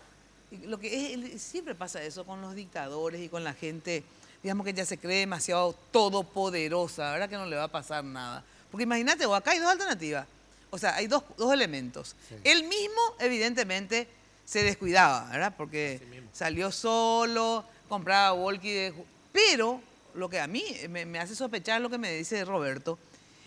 Speaker 4: Y lo que siempre pasa eso con los dictadores y con la gente, digamos que ya se cree demasiado todopoderosa, ¿verdad? Que no le va a pasar nada. Porque imagínate, o acá hay 2 alternativas. O sea, hay dos elementos.
Speaker 5: Sí.
Speaker 4: Él mismo, evidentemente, se descuidaba, ¿verdad? Porque salió solo, compraba walkie Pero lo que a mí me hace sospechar lo que me dice Roberto,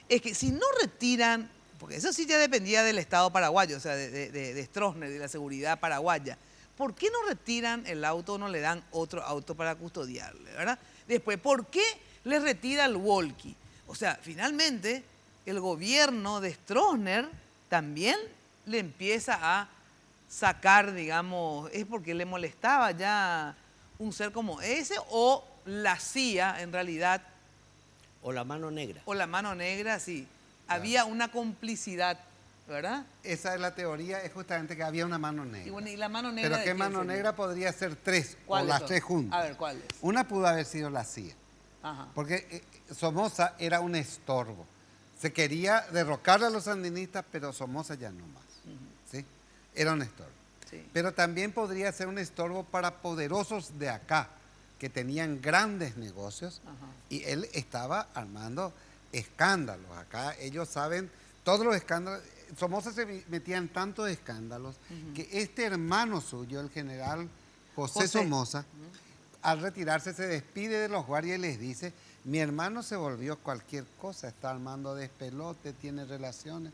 Speaker 4: es que si no retiran, porque eso sí ya dependía del Estado paraguayo, o sea, de Stroessner, de la seguridad paraguaya, ¿por qué no retiran el auto o no le dan otro auto para custodiarle, verdad? Después, ¿por qué le retira el walkie? O sea, finalmente, el gobierno de Stroessner también le empieza a sacar, digamos, ¿es porque le molestaba ya un ser como ese o la CIA en realidad?
Speaker 6: O la mano negra.
Speaker 4: O la mano negra, sí. había una complicidad, ¿verdad?
Speaker 5: Esa es la teoría, es justamente que había una mano negra.
Speaker 4: Y, bueno, ¿y la mano negra?
Speaker 5: Pero
Speaker 4: de
Speaker 5: ¿qué
Speaker 4: quién
Speaker 5: mano
Speaker 4: sería?
Speaker 5: negra podría ser tres o
Speaker 4: ¿Cuáles
Speaker 5: las
Speaker 4: son?
Speaker 5: tres juntas?
Speaker 4: A ver, ¿cuáles?
Speaker 5: Una pudo haber sido la CIA,
Speaker 4: Ajá.
Speaker 5: porque Somoza era un estorbo. Se quería derrocar a los sandinistas, pero Somoza ya no más. ¿Sí? Era un estorbo.
Speaker 4: Sí.
Speaker 5: Pero también podría ser un estorbo para poderosos de acá, que tenían grandes negocios, y él estaba armando escándalos. Acá ellos saben todos los escándalos. Somoza se metía en tantos escándalos que este hermano suyo, el general José Somoza, al retirarse se despide de los guardias y les dice: mi hermano se volvió cualquier cosa, está armando despelote, tiene relaciones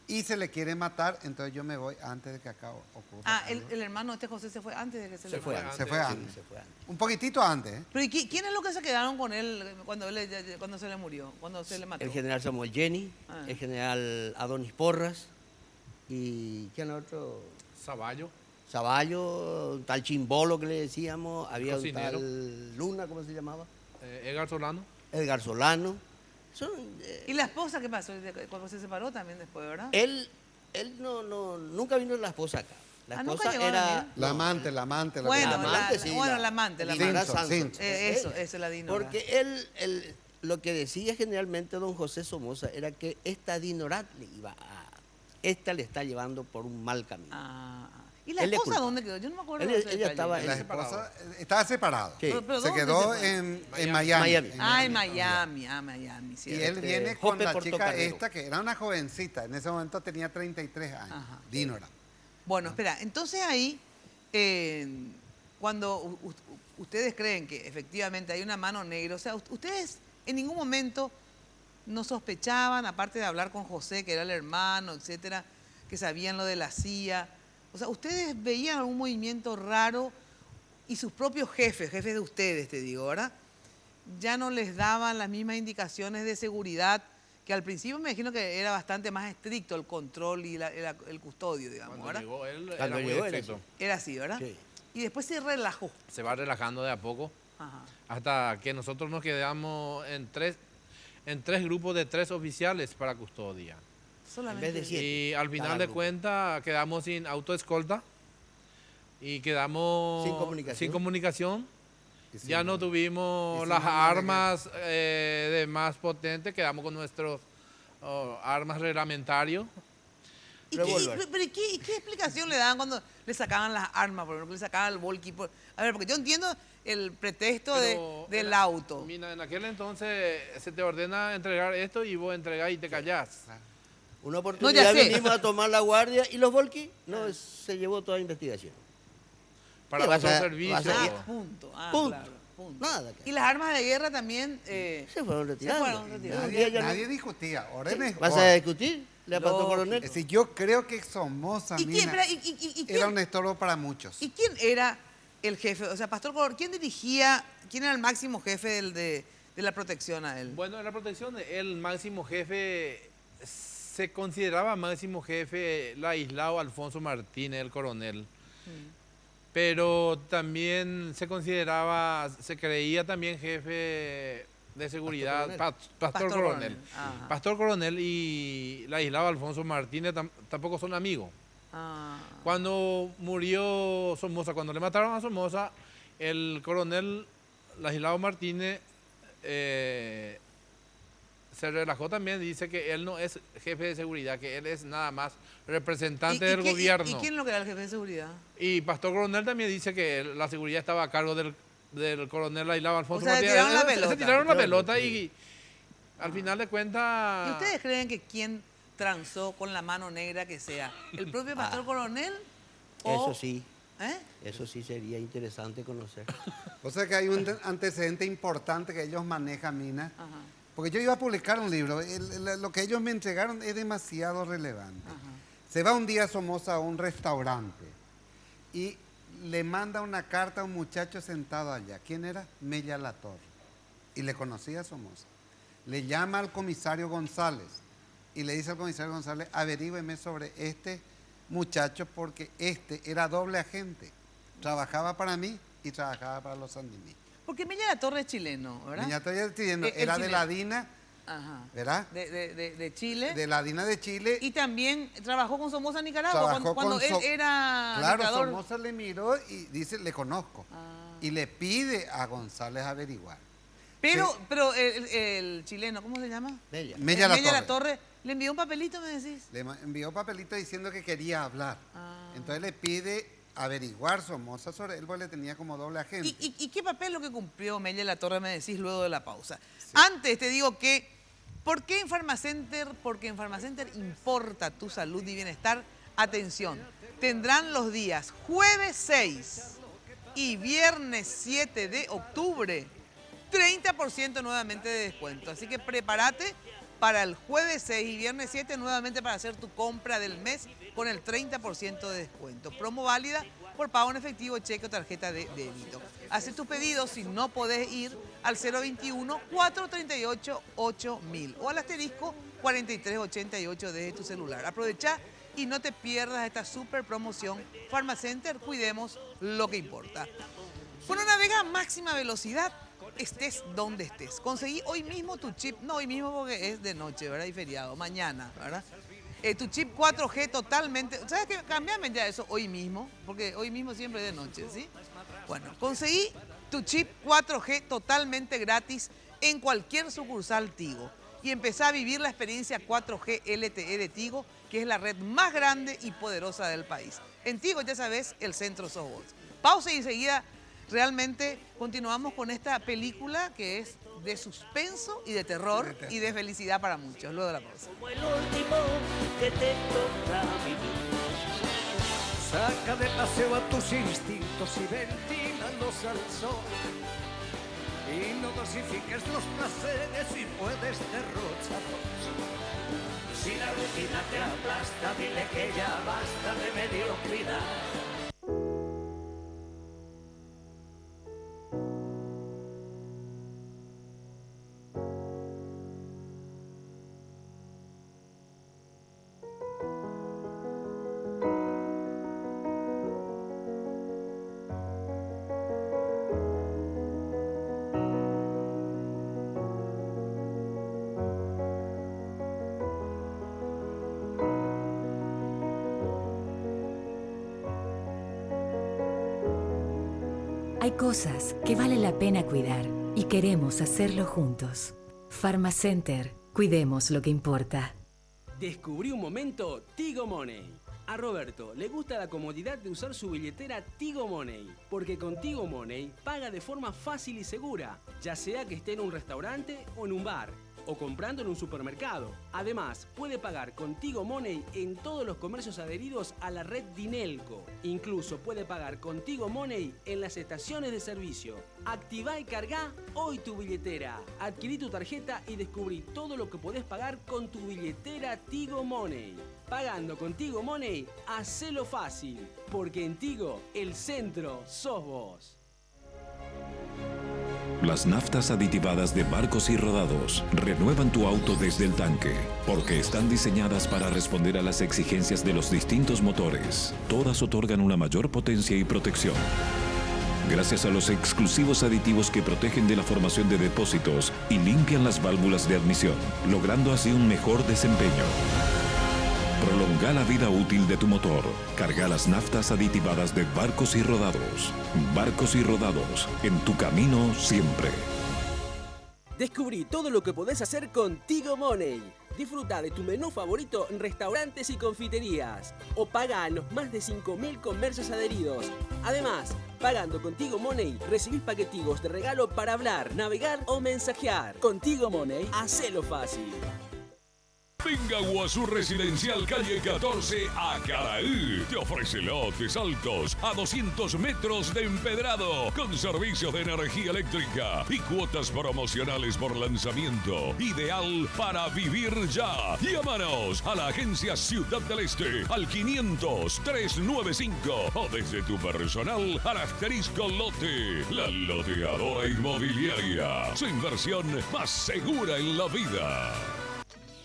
Speaker 5: y se le quiere matar, entonces yo me voy antes de que acá ocurra.
Speaker 4: Ah,
Speaker 5: algo".
Speaker 4: el hermano de este José se fue antes de que se le
Speaker 5: fue
Speaker 4: fuera.
Speaker 5: antes. Se fue antes. Un poquitito antes. ¿eh?
Speaker 4: Pero ¿y quién es lo que se quedaron con él cuando se le murió, cuando se le mató?
Speaker 6: El general Samuel Jenny, el general Adonis Porras y ¿quién otro? Zavallo, un tal Chimbolo que le decíamos, había
Speaker 7: Cocinero.
Speaker 6: un tal Luna, ¿cómo se llamaba?
Speaker 7: Edgar Solano.
Speaker 6: Edgar Solano.
Speaker 4: ¿Y la esposa qué pasó? Cuando se separó también después, ¿verdad?
Speaker 6: Él nunca vino la esposa acá. La
Speaker 4: nunca
Speaker 6: esposa
Speaker 4: llegó a
Speaker 6: era...
Speaker 4: venir.
Speaker 5: La amante.
Speaker 4: Bueno,
Speaker 6: sí,
Speaker 4: la amante.
Speaker 6: Simpson.
Speaker 4: Eso es la Dinora.
Speaker 6: Porque él, lo que decía generalmente don José Somoza era que esta Dinorat le iba a... Esta le está llevando por un mal camino.
Speaker 4: ¿Y la esposa dónde quedó? Yo no me acuerdo.
Speaker 6: Ella estaba...
Speaker 5: La esposa estaba separada.
Speaker 6: Sí.
Speaker 4: ¿Pero
Speaker 5: Se
Speaker 4: dónde
Speaker 5: quedó
Speaker 4: se fue?
Speaker 5: en Miami.
Speaker 4: En Miami.
Speaker 5: Y
Speaker 4: cierto.
Speaker 5: él viene con
Speaker 6: Jope
Speaker 5: la
Speaker 6: Porto
Speaker 5: chica
Speaker 6: Carrero.
Speaker 5: esta, que era una jovencita, en ese momento tenía 33 años, Dinora.
Speaker 4: Bueno, espera, entonces ahí, cuando ustedes creen que efectivamente hay una mano negra, o sea, ustedes en ningún momento no sospechaban, aparte de hablar con José, que era el hermano, etcétera, que sabían lo de la CIA. O sea, ustedes veían algún movimiento raro y sus propios jefes de ustedes, te digo, ¿verdad? Ya no les daban las mismas indicaciones de seguridad, que al principio me imagino que era bastante más estricto el control y el custodio, digamos,
Speaker 7: Cuando
Speaker 4: ¿verdad?
Speaker 7: llegó él,
Speaker 6: Cuando
Speaker 7: era muy
Speaker 6: llegó,
Speaker 7: estricto.
Speaker 4: Era así, ¿verdad?
Speaker 6: Sí.
Speaker 4: Y después se relajó.
Speaker 7: Se va relajando de a poco,
Speaker 4: Ajá.
Speaker 7: hasta que nosotros nos quedamos en tres grupos de 3 oficiales para custodia.
Speaker 4: Solamente.
Speaker 6: En vez de 7.
Speaker 7: Y al final
Speaker 6: cada
Speaker 7: de
Speaker 6: grupo.
Speaker 7: cuentas quedamos sin autoescolta y quedamos
Speaker 6: Sin comunicación.
Speaker 7: Ya no tuvimos las armas de más potentes, quedamos con nuestros armas reglamentarios.
Speaker 4: ¿Y qué explicación le daban cuando le sacaban las armas, por ejemplo, que le sacaban el volky? A ver, porque yo entiendo el pretexto del auto.
Speaker 7: Mira, en aquel entonces se te ordena entregar esto y vos entregás y te callás.
Speaker 6: Una oportunidad
Speaker 4: ya sé.
Speaker 6: vinimos a tomar la guardia y los volquis, no, se llevó toda la investigación.
Speaker 7: Para
Speaker 6: ¿Qué vas
Speaker 7: otro
Speaker 6: a-
Speaker 7: servicio.
Speaker 6: vas a ir?
Speaker 4: Punto.
Speaker 6: Punto.
Speaker 4: Claro, punto.
Speaker 6: Nada.
Speaker 4: Y las armas de guerra también
Speaker 6: Se fueron retirando.
Speaker 5: Nadie discutía. Órdenes.
Speaker 6: ¿Vas a discutir? ¿Le pastor coronel?
Speaker 5: Es decir, yo creo que Somoza,
Speaker 4: ¿Y quién,
Speaker 5: Mina,
Speaker 4: y
Speaker 5: era un estorbo para muchos.
Speaker 4: ¿Y quién era el jefe? O sea, Pastor Color, ¿quién dirigía, quién era el máximo jefe de la protección a él?
Speaker 7: Bueno, en la protección, el máximo jefe, se consideraba máximo jefe Ladislao Alfonso Martínez, el coronel. Pero también se creía también jefe de seguridad, Pastor Coronel.
Speaker 4: Ajá.
Speaker 7: Pastor Coronel y Ladislao Alfonso Martínez tampoco son amigos.
Speaker 4: Ah.
Speaker 7: Cuando murió Somoza, cuando le mataron a Somoza, el coronel Ladislao Martínez se relajó también, dice que él no es jefe de seguridad, que él es nada más representante del gobierno.
Speaker 4: ¿Y quién es lo que era el jefe de seguridad?
Speaker 7: Y Pastor Coronel también dice que la seguridad estaba a cargo del coronel Ladislao Alfonso
Speaker 4: O sea,
Speaker 7: Martínez.
Speaker 4: tiraron la pelota.
Speaker 7: Se tiraron la pelota y al final de cuentas...
Speaker 4: ¿Y ustedes creen que quién transó con la mano negra que sea? ¿El propio Pastor Coronel?
Speaker 6: Eso sí.
Speaker 4: ¿Eh?
Speaker 6: Eso sí sería interesante conocer.
Speaker 5: O sea que hay un antecedente importante que ellos manejan, Mina. Porque yo iba a publicar un libro. Lo que ellos me entregaron es demasiado relevante. Se va un día Somoza a un restaurante y le manda una carta a un muchacho sentado allá. ¿Quién era? Mella Latorre. Y le conocía a Somoza. Le llama al comisario González y le dice al comisario González: averígüeme sobre este muchacho porque este era doble agente. Trabajaba para mí y trabajaba para los sandinistas.
Speaker 4: Porque Mella Latorre es chileno, ¿verdad?
Speaker 5: Mella Latorre es chileno,
Speaker 4: El
Speaker 5: era de
Speaker 4: chileno.
Speaker 5: la DINA ¿verdad?
Speaker 4: De Chile.
Speaker 5: De la DINA de Chile.
Speaker 4: Y también trabajó con Somoza Nicaragua cuando él era
Speaker 5: Claro,
Speaker 4: dictador.
Speaker 5: Somoza le miró y dice, le conozco. Y le pide a González averiguar.
Speaker 4: Pero el chileno, ¿cómo se llama?
Speaker 5: Mella
Speaker 4: La Torre. ¿Le envió un papelito, me decís?
Speaker 5: Le envió un papelito diciendo que quería hablar. Entonces le pide averiguar Somoza sobre él, porque le tenía como doble agente.
Speaker 4: ¿Y qué papel lo que cumplió Mella La Torre, me decís luego de la pausa? Sí. Antes te digo que, ¿por qué en Farmacenter? Porque en Farmacenter importa tu salud y bienestar. Atención, tendrán los días jueves 6 y viernes 7 de octubre 30% nuevamente de descuento. Así que prepárate para el jueves 6 y viernes 7 nuevamente para hacer tu compra del mes con el 30% de descuento. Promo válida por pago en efectivo, cheque o tarjeta de débito. Haz tus pedidos si no podés ir al 021-438-8000 o al asterisco 4388 desde tu celular. Aprovecha y no te pierdas esta super promoción. Farmacenter, cuidemos lo que importa. Con una navega a máxima velocidad, estés donde estés. Conseguí hoy mismo tu chip, no hoy mismo porque es de noche, ¿verdad? Y feriado, mañana, ¿verdad? Tu chip 4G totalmente, ¿sabes qué? Cambiame ya eso hoy mismo, porque hoy mismo siempre es de noche, ¿sí? Bueno, conseguí tu chip 4G totalmente gratis en cualquier sucursal Tigo y empezá a vivir la experiencia 4G LTE de Tigo, que es la red más grande y poderosa del país. En Tigo, ya sabes, el centro sos vos. Pausa y enseguida realmente continuamos con esta película que es de suspenso y de terror y de felicidad para muchos. Luego de la pausa.
Speaker 3: Como el último que te toca vivir. Saca de paseo a tus instintos y ventílalos al sol. Y no dosifiques los placeres y puedes derrocharlos. Si la rutina te aplasta, dile que ya basta de mediocridad.
Speaker 9: Hay cosas que vale la pena cuidar y queremos hacerlo juntos. Farmacenter, cuidemos lo que importa.
Speaker 15: Descubrí un momento Tigo Money. A Roberto le gusta la comodidad de usar su billetera Tigo Money, porque con Tigo Money paga de forma fácil y segura, ya sea que esté en un restaurante o en un bar, o comprando en un supermercado. Además, puede pagar con Tigo Money en todos los comercios adheridos a la red Dinelco. Incluso puede pagar con Tigo Money en las estaciones de servicio. Activá y cargá hoy tu billetera. Adquirí tu tarjeta y descubrí todo lo que podés pagar con tu billetera Tigo Money. Pagando con Tigo Money, hacelo fácil, porque en Tigo, el centro sos vos.
Speaker 12: Las naftas aditivadas de Barcos y Rodados renuevan tu auto desde el tanque, porque están diseñadas para responder a las exigencias de los distintos motores. Todas otorgan una mayor potencia y protección. Gracias a los exclusivos aditivos que protegen de la formación de depósitos y limpian las válvulas de admisión, logrando así un mejor desempeño. Prolonga la vida útil de tu motor. Carga las naftas aditivadas de Barcos y Rodados. Barcos y Rodados, en tu camino siempre.
Speaker 15: Descubrí todo lo que podés hacer con Tigo Money. Disfruta de tu menú favorito en restaurantes y confiterías. O paga en los más de 5.000 comercios adheridos. Además, pagando con Tigo Money, recibís paquetigos de regalo para hablar, navegar o mensajear. Con Tigo Money, hacelo fácil.
Speaker 10: Venga Guazú Residencial Calle 14 a Caraí. Te ofrece lotes altos a 200 metros de empedrado con servicios de energía eléctrica y cuotas promocionales por lanzamiento. Ideal para vivir ya. Llámanos a la agencia Ciudad del Este al 500-395 o desde tu personal al asterisco lote. La loteadora inmobiliaria. Su inversión más segura en la vida.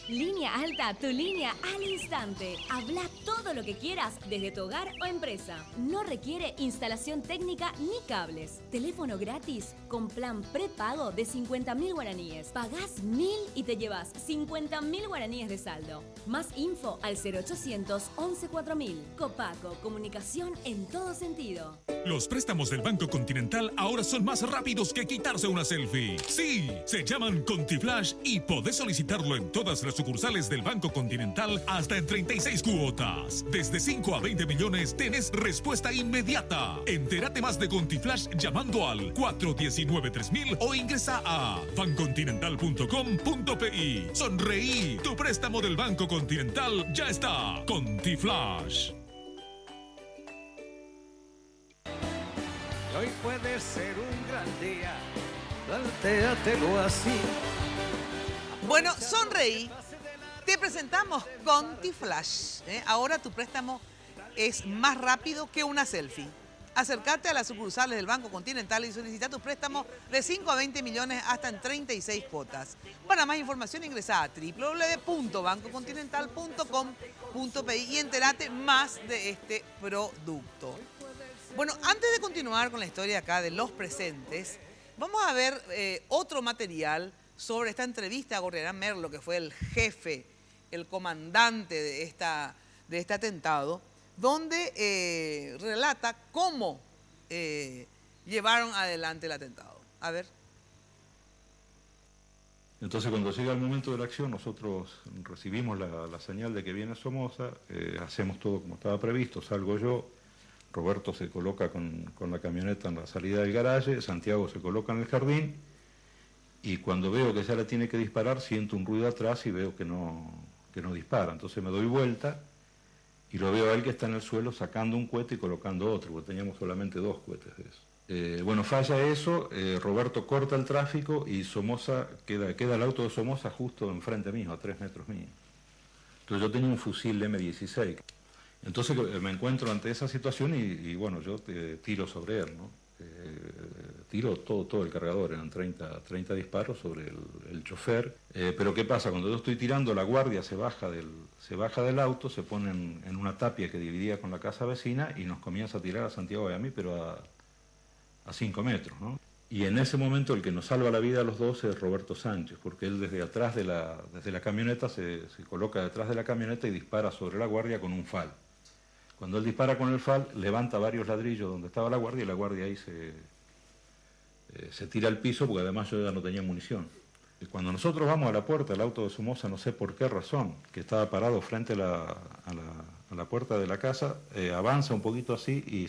Speaker 11: Línea Alta, tu línea al instante. Habla todo lo que quieras desde tu hogar o empresa. No requiere instalación técnica ni cables. Teléfono gratis con plan prepago de 50.000 guaraníes. Pagás 1.000 y te llevas 50.000 guaraníes de saldo. Más info al 0800 11 4000. Copaco, comunicación en todo sentido.
Speaker 16: Los préstamos del Banco Continental ahora son más rápidos que quitarse una selfie. Sí, se llaman ContiFlash y podés solicitarlo en todas las sucursales del Banco Continental hasta en 36 cuotas. Desde 5 a 20 millones tenés respuesta inmediata. Entérate más de ContiFlash llamando al 419-3000 o ingresa a bancontinental.com.pi. Sonreí, tu préstamo del Banco Continental ya está. ContiFlash.
Speaker 3: Hoy puede ser un gran día, plantéatelo así.
Speaker 4: Bueno, sonreí. Te presentamos ContiFlash. Ahora tu préstamo es más rápido que una selfie. Acércate a las sucursales del Banco Continental y solicita tu préstamo de 5 a 20 millones hasta en 36 cuotas. Para más información ingresa a www.bancocontinental.com.pi y entérate más de este producto. Bueno, antes de continuar con la historia acá de los presentes, vamos a ver otro material sobre esta entrevista a Gorriarán Merlo, que fue el jefe, el comandante de este atentado, donde relata cómo llevaron adelante el atentado. A ver.
Speaker 14: Entonces, cuando llega el momento de la acción, nosotros recibimos la señal de que viene Somoza, hacemos todo como estaba previsto, salgo yo, Roberto se coloca con la camioneta en la salida del garaje, Santiago se coloca en el jardín, y cuando veo que ya la tiene que disparar, siento un ruido atrás y veo que no dispara. Entonces me doy vuelta y lo veo a él que está en el suelo sacando un cohete y colocando otro, porque teníamos solamente 2 cohetes de eso. Bueno, falla eso, Roberto corta el tráfico y Somoza, queda el auto de Somoza justo enfrente mío, a 3 metros mío. Entonces yo tenía un fusil M16. Entonces me encuentro ante esa situación y bueno, yo tiro sobre él, ¿no? Tiro todo el cargador, eran 30 disparos sobre el chofer. Pero ¿qué pasa? Cuando yo estoy tirando, la guardia se baja del auto, se pone en una tapia que dividía con la casa vecina y nos comienza a tirar a Santiago y a mí, pero a 5 metros, ¿no? Y en ese momento el que nos salva la vida a los dos es Roberto Sánchez, porque él desde atrás desde la camioneta se coloca detrás de la camioneta y dispara sobre la guardia con un FAL. Cuando él dispara con el FAL, levanta varios ladrillos donde estaba la guardia y la guardia ahí se tira al piso porque además yo ya no tenía munición. Y cuando nosotros vamos a la puerta, el auto de Somoza, no sé por qué razón, que estaba parado frente a la puerta de la casa, avanza un poquito así y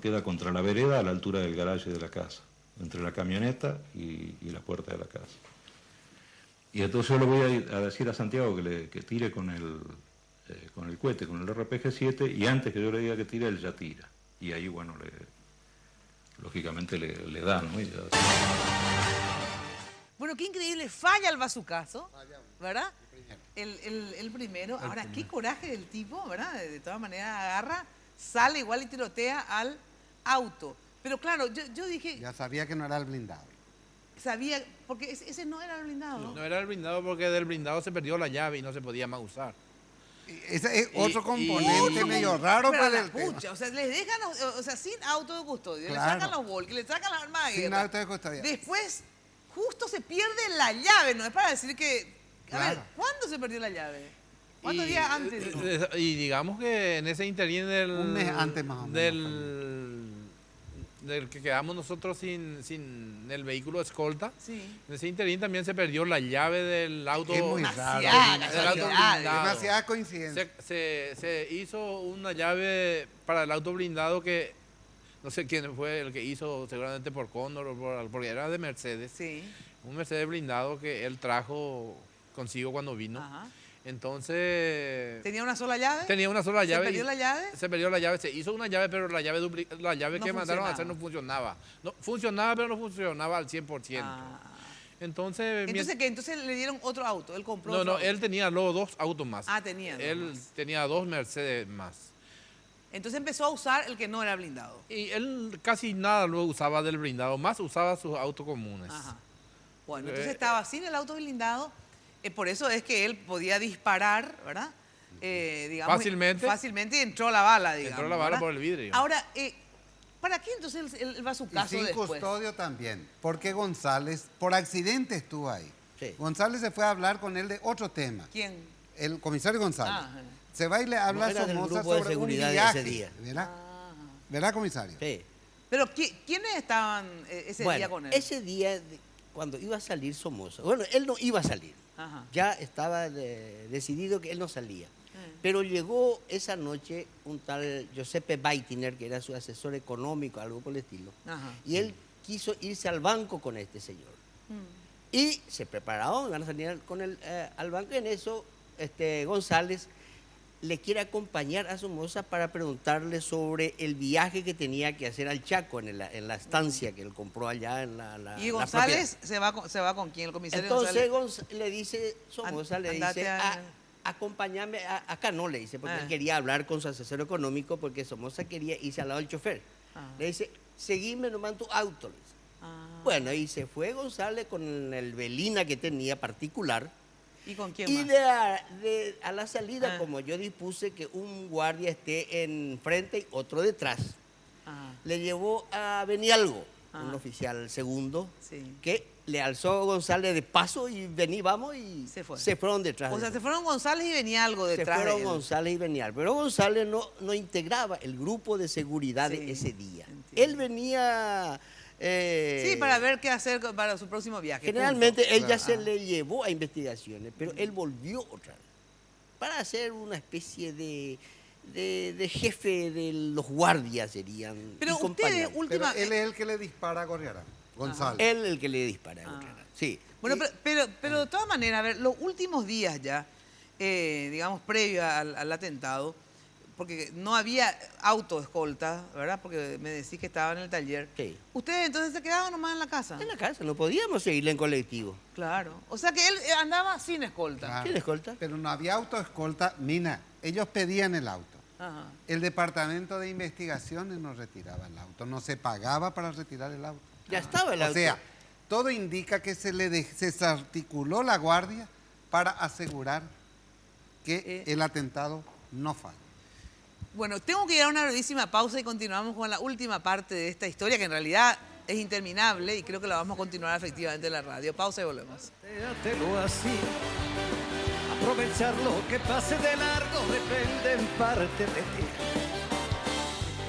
Speaker 14: queda contra la vereda a la altura del garaje de la casa, entre la camioneta y la puerta de la casa. Y entonces yo le voy a decir a Santiago que tire con el cohete, con el RPG-7, y antes que yo le diga que tire, él ya tira. Y ahí, bueno, lógicamente le da, ¿no? Y ya...
Speaker 4: Bueno, qué increíble, falla el bazucazo, ¿verdad? El primero. Ahora, qué coraje del tipo, ¿verdad? De todas maneras agarra, sale igual y tirotea al auto. Pero claro, yo dije...
Speaker 5: Ya sabía que no era el blindado.
Speaker 4: Sabía, porque ese no era el blindado.
Speaker 7: No era el blindado porque del blindado se perdió la llave y no se podía más usar.
Speaker 5: Ese es otro componente medio raro para el tema.
Speaker 4: O sea, les dejan, sin auto de custodia,
Speaker 5: claro.
Speaker 4: Le sacan los volques, le sacan las armas de guerra.
Speaker 5: Sin auto de custodia.
Speaker 4: Después, justo se pierde la llave, no es para decir que... A
Speaker 5: claro.
Speaker 4: ver, ¿cuándo se perdió la llave? ¿Cuántos días antes?
Speaker 7: Y digamos que en ese interín
Speaker 5: un mes antes más o menos.
Speaker 7: Del que quedamos nosotros sin el vehículo escolta.
Speaker 4: Sí.
Speaker 7: En ese interín también se perdió la llave del auto.
Speaker 5: Es muy raro. Demasiada coincidencia.
Speaker 7: Se hizo una llave para el auto blindado que no sé quién fue el que hizo, seguramente por Cóndor o porque era de Mercedes.
Speaker 4: Sí.
Speaker 7: Un Mercedes blindado que él trajo consigo cuando vino.
Speaker 4: Ajá.
Speaker 7: Entonces...
Speaker 4: ¿Tenía una sola llave?
Speaker 7: Tenía una sola llave.
Speaker 4: ¿Se perdió la llave?
Speaker 7: Se perdió la llave, se hizo una llave, pero la llave no que mandaron a hacer no funcionaba. No, funcionaba, pero no funcionaba al 100%. Entonces...
Speaker 4: Entonces le dieron otro auto, él compró
Speaker 7: No, él tenía luego 2 autos más.
Speaker 4: Tenía
Speaker 7: él
Speaker 4: más.
Speaker 7: Tenía 2 Mercedes más.
Speaker 4: Entonces empezó a usar el que no era blindado.
Speaker 7: Y él casi nada luego usaba del blindado, más usaba sus autos comunes.
Speaker 4: Ajá. Bueno, entonces estaba sin el auto blindado por eso es que él podía disparar, ¿verdad? Digamos,
Speaker 7: fácilmente
Speaker 4: y entró la bala, digamos.
Speaker 7: Entró la bala
Speaker 4: ¿verdad?
Speaker 7: por el vidrio.
Speaker 4: Ahora, ¿para qué entonces él va a su caso
Speaker 5: y sin
Speaker 4: después?
Speaker 5: custodio también, porque González, por accidente estuvo ahí.
Speaker 6: Sí.
Speaker 5: González se fue a hablar con él de otro tema.
Speaker 4: ¿Quién?
Speaker 5: El comisario González.
Speaker 4: Ah,
Speaker 5: se va y le habla a
Speaker 6: era del
Speaker 5: Somoza
Speaker 6: grupo de
Speaker 5: sobre un
Speaker 6: seguridad de
Speaker 5: viaje.
Speaker 6: ese día.
Speaker 5: ¿Verdad? ¿Verdad, comisario?
Speaker 6: Sí.
Speaker 4: Pero ¿quiénes estaban ese día con él?
Speaker 6: Ese día, cuando iba a salir Somoza, bueno, él no iba a salir.
Speaker 4: Ajá.
Speaker 6: Ya estaba decidido que él no salía. Pero llegó esa noche un tal Giuseppe Baitiner, que era su asesor económico, algo por el estilo.
Speaker 4: Ajá.
Speaker 6: Y él quiso irse al banco con este señor. Y se prepararon, van a salir con él al banco. Y en eso González le quiere acompañar a Somoza para preguntarle sobre el viaje que tenía que hacer al Chaco en la estancia que él compró allá en la
Speaker 4: ¿Y González se va con quién? ¿El comisario
Speaker 6: Entonces
Speaker 4: González?
Speaker 6: le dice, Somoza le
Speaker 4: Andate
Speaker 6: dice, acompáñame, acá no le dice, porque él quería hablar con su asesor económico, porque Somoza quería irse al lado del chofer. Le dice, seguime nomás en tu auto. Le dice. Bueno, y se fue González con el Belina que tenía particular.
Speaker 4: ¿Y con quién
Speaker 6: y
Speaker 4: más?
Speaker 6: a la salida, como yo dispuse que un guardia esté enfrente y otro detrás, le llevó a Benialgo, un oficial segundo, que le alzó a González de paso y vení, vamos, y se fueron detrás.
Speaker 4: O sea, se fueron González y venía algo detrás.
Speaker 6: Se fueron
Speaker 4: de él.
Speaker 6: González y Benialgo. Pero González no integraba el grupo de seguridad de ese día. Entiendo. Él venía...
Speaker 4: sí, para ver qué hacer para su próximo viaje.
Speaker 6: Generalmente él ya se le llevó a investigaciones, pero él volvió otra vez para hacer una especie de jefe de los guardias serían.
Speaker 4: Pero
Speaker 5: Pero él es el que le dispara a Gorriarán, González.
Speaker 6: Él el que le dispara a Gorriarán, sí.
Speaker 4: Bueno, pero de todas maneras, a ver, los últimos días ya, digamos, previo al atentado, porque no había autoescolta, ¿verdad? Porque me decís que estaba en el taller.
Speaker 6: Sí.
Speaker 4: ¿Ustedes entonces se quedaban nomás en la casa?
Speaker 6: En la casa, no podíamos seguirle en colectivo.
Speaker 4: Claro. O sea que él andaba sin escolta.
Speaker 5: Claro.
Speaker 6: ¿Sin escolta?
Speaker 5: Pero no había autoescolta, Nina. Ellos pedían el auto.
Speaker 4: Ajá.
Speaker 5: El departamento de investigaciones no retiraba el auto, no se pagaba para retirar el auto.
Speaker 6: Ya estaba el auto.
Speaker 5: O sea, todo indica que se desarticuló la guardia para asegurar que el atentado no falla.
Speaker 4: Bueno, tengo que ir a una brevísima pausa y continuamos con la última parte de esta historia, que en realidad es interminable y creo que la vamos a continuar efectivamente en la radio. Pausa y volvemos.
Speaker 3: Plantéatelo así. Aprovechar lo que pase de largo depende en parte de ti.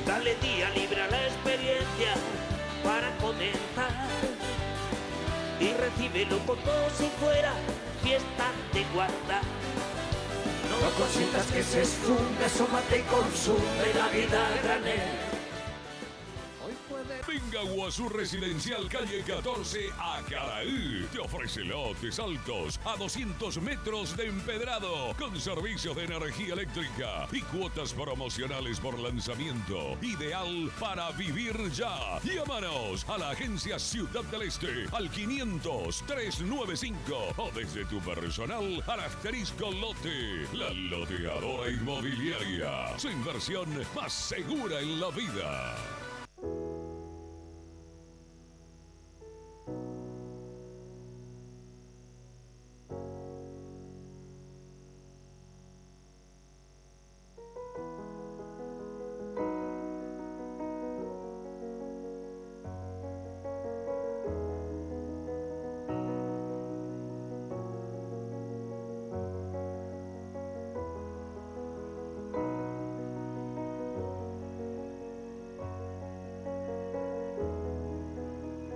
Speaker 17: Dale día libre a la experiencia para comentar y recíbelo como si fuera fiesta de guarda.
Speaker 3: No consientas que se esfume, asómate y consume la vida a granel.
Speaker 10: Venga a Guazú Residencial Calle 14 a Caraí. Te ofrece lotes altos a 200 metros de empedrado con servicios de energía eléctrica y cuotas promocionales por lanzamiento. Ideal para vivir ya. Llámanos a la agencia Ciudad del Este al 500-395 o desde tu personal al asterisco lote. La loteadora inmobiliaria. Su inversión más segura en la vida.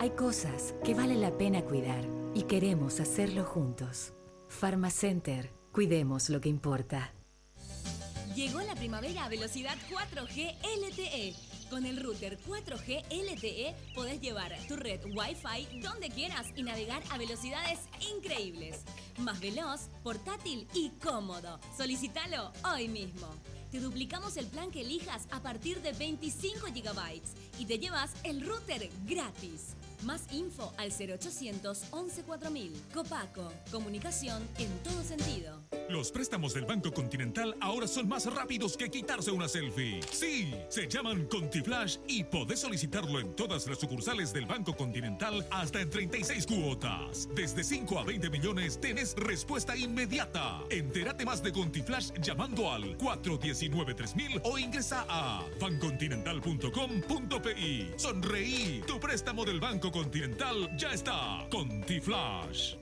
Speaker 9: Hay cosas que vale la pena cuidar y queremos hacerlo juntos. Pharmacenter, cuidemos lo que importa.
Speaker 11: Llegó la primavera a velocidad 4G LTE. Con el router 4G LTE podés llevar tu red Wi-Fi donde quieras y navegar a velocidades increíbles. Más veloz, portátil y cómodo. Solicítalo hoy mismo. Te duplicamos el plan que elijas a partir de 25 GB y te llevas el router gratis. Más info al 0800 11 4000. Copaco, comunicación en todo sentido.
Speaker 16: Los préstamos del Banco Continental ahora son más rápidos que quitarse una selfie. Sí, se llaman ContiFlash y podés solicitarlo en todas las sucursales del Banco Continental hasta en 36 cuotas. Desde 5 a 20 millones tenés respuesta inmediata. Entérate más de ContiFlash llamando al 419-3000 o ingresa a bancontinental.com.pi. Sonreí, tu préstamo del Banco Continental ya está. ContiFlash.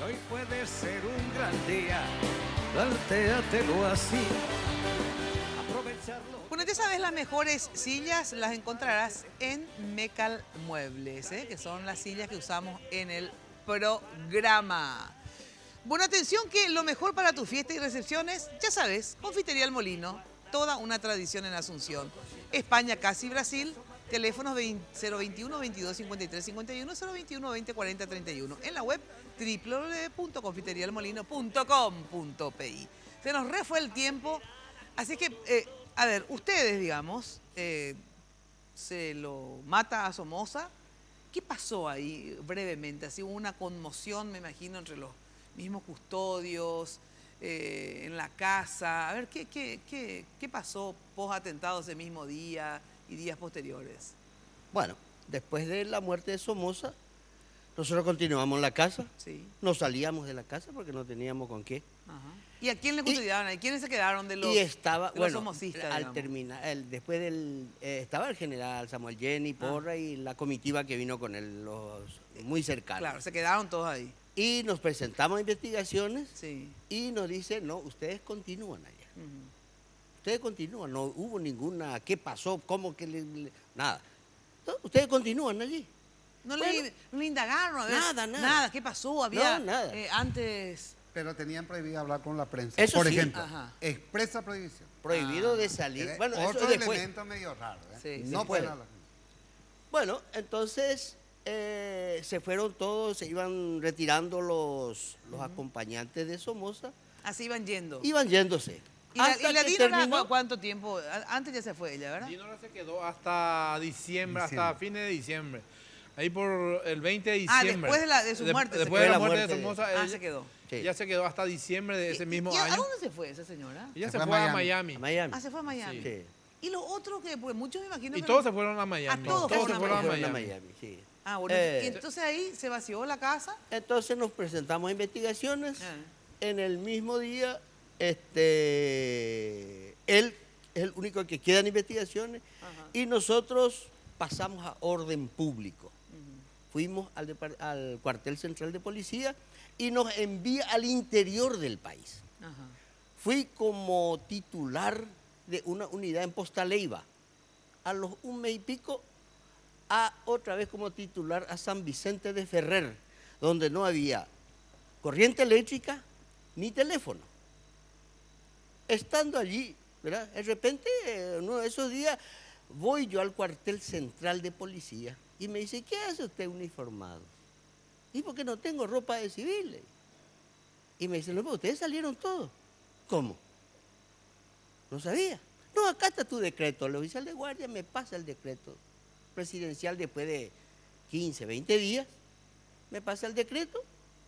Speaker 3: Hoy puede ser un gran día, plantéatelo así. Aprovecharlo.
Speaker 4: Bueno, ya sabes, las mejores sillas las encontrarás en Mecal Muebles, que son las sillas que usamos en el programa. Bueno, atención que lo mejor para tu fiesta y recepciones, ya sabes, Confitería El Molino, toda una tradición en Asunción. España, casi Brasil. Teléfonos 021 22 53 51, 021 20 40 31. En la web www.confiterialmolino.com.pi. Se nos refue el tiempo, así que, a ver, ustedes, digamos, se lo mata a Somoza. ¿Qué pasó ahí brevemente? Así hubo una conmoción, me imagino, entre los mismos custodios, en la casa. A ver, ¿qué pasó post-atentado ese mismo día y días posteriores?
Speaker 6: Bueno, después de la muerte de Somoza, nosotros continuamos en la casa.
Speaker 4: Sí.
Speaker 6: No salíamos de la casa porque no teníamos con qué.
Speaker 4: Ajá. ¿Y a quién le custodiaban? ¿A quiénes se quedaron de los,
Speaker 6: Y estaba,
Speaker 4: de los
Speaker 6: bueno,
Speaker 4: somocistas,
Speaker 6: al
Speaker 4: digamos?
Speaker 6: terminar, después del, estaba el general Samuel Jenny, Porra y la comitiva que vino con él, los muy cercanos.
Speaker 4: Claro, se quedaron todos ahí.
Speaker 6: Y nos presentamos a investigaciones
Speaker 4: Sí.
Speaker 6: y nos dicen, no, ustedes continúan allá. Ustedes continúan, no hubo ninguna, ¿qué pasó? ¿Cómo que nada? No, ustedes continúan allí.
Speaker 4: No,
Speaker 6: Bueno,
Speaker 4: le indagaron, a ver.
Speaker 6: nada.
Speaker 4: Nada, ¿qué pasó? Había
Speaker 6: No, nada.
Speaker 4: Antes...
Speaker 5: Pero tenían prohibido hablar con la prensa.
Speaker 6: Eso
Speaker 5: Por
Speaker 6: sí.
Speaker 5: ejemplo,
Speaker 4: Ajá.
Speaker 5: expresa prohibición.
Speaker 6: Prohibido de salir.
Speaker 5: Era
Speaker 6: Bueno, eso
Speaker 5: otro
Speaker 6: después.
Speaker 5: elemento medio raro.
Speaker 4: Sí,
Speaker 5: no
Speaker 6: sí.
Speaker 5: puede
Speaker 6: Después.
Speaker 5: hablar.
Speaker 6: Bueno, entonces se fueron todos, se iban retirando los acompañantes de Somoza,
Speaker 4: Así iban yendo.
Speaker 6: iban yéndose.
Speaker 4: ¿Y la
Speaker 6: Hasta que
Speaker 4: Dinora
Speaker 6: terminó-
Speaker 4: cuánto tiempo? Antes ya se fue ella, ¿verdad?
Speaker 7: Dinora se quedó hasta diciembre, hasta fines de diciembre. Ahí por el 20 de
Speaker 4: Ah,
Speaker 7: diciembre.
Speaker 4: después de su muerte se
Speaker 7: Después de
Speaker 4: quedó.
Speaker 7: la muerte de
Speaker 6: muerte de-
Speaker 7: Somoza,
Speaker 4: Ah,
Speaker 7: ella,
Speaker 4: se quedó.
Speaker 6: Sí.
Speaker 7: ya se quedó hasta diciembre de ese mismo
Speaker 4: ¿Y a
Speaker 7: año.
Speaker 4: dónde se fue esa señora?
Speaker 7: Ella
Speaker 5: Se
Speaker 7: se
Speaker 5: fue
Speaker 7: fue
Speaker 5: a
Speaker 7: a Miami.
Speaker 6: A Miami.
Speaker 4: Ah, se fue a Miami.
Speaker 6: Sí.
Speaker 4: Y los otros que, pues muchos me imagino
Speaker 7: Y
Speaker 4: que...
Speaker 7: todos se fueron a Miami.
Speaker 4: Ah, todos
Speaker 7: se
Speaker 4: fueron a
Speaker 7: fueron a
Speaker 6: Fueron a
Speaker 7: Miami.
Speaker 6: Miami, sí.
Speaker 4: Ah, bueno, y entonces ahí se vació la casa.
Speaker 6: Entonces nos presentamos a investigaciones.
Speaker 4: Ah.
Speaker 6: En el mismo día, él es el único que queda en investigaciones y nosotros pasamos a orden público. Fuimos al cuartel central de policía y nos envía al interior del país.
Speaker 4: Ajá.
Speaker 6: Fui como titular de una unidad en Postaleiva. A los un mes y pico, otra vez como titular a San Vicente de Ferrer, donde no había corriente eléctrica ni teléfono. Estando allí, ¿verdad? De repente, uno de esos días, voy yo al cuartel central de policía y me dice, ¿qué hace usted uniformado? Y porque no tengo ropa de civil. Y me dice, no, pero ustedes salieron todos. ¿Cómo? No sabía. No, acá está tu decreto. El oficial de guardia me pasa el decreto presidencial después de 15, 20 días. Me pasa el decreto.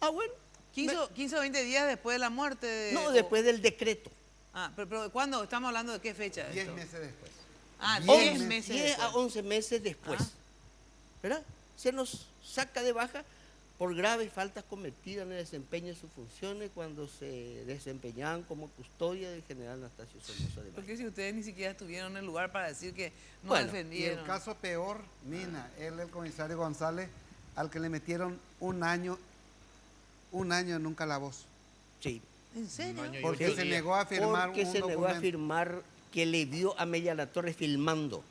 Speaker 6: Ah, bueno.
Speaker 4: 15 o 20 días después de la muerte de...
Speaker 6: No, después del decreto.
Speaker 4: Ah, pero ¿cuándo? ¿Estamos hablando de qué fecha?
Speaker 5: 10 meses después.
Speaker 4: Ah,
Speaker 6: 11
Speaker 4: 10 meses
Speaker 6: 10 a
Speaker 4: después.
Speaker 6: 11 meses después. ¿Verdad? Se nos saca de baja por graves faltas cometidas en el desempeño de sus funciones cuando se desempeñaban como custodia del general Anastasio Somoza de Valle.
Speaker 4: Porque si ustedes ni siquiera estuvieron en el lugar para decir que no
Speaker 6: Bueno,
Speaker 5: Y
Speaker 4: defendieron.
Speaker 5: el caso peor, Nina, él, el comisario González, al que le metieron un año en un calabozo.
Speaker 6: Sí.
Speaker 4: ¿En serio?
Speaker 5: Porque se negó a firmar
Speaker 6: Porque
Speaker 5: un
Speaker 6: se negó a
Speaker 5: documento.
Speaker 6: firmar que le dio a Mella La Torre filmando.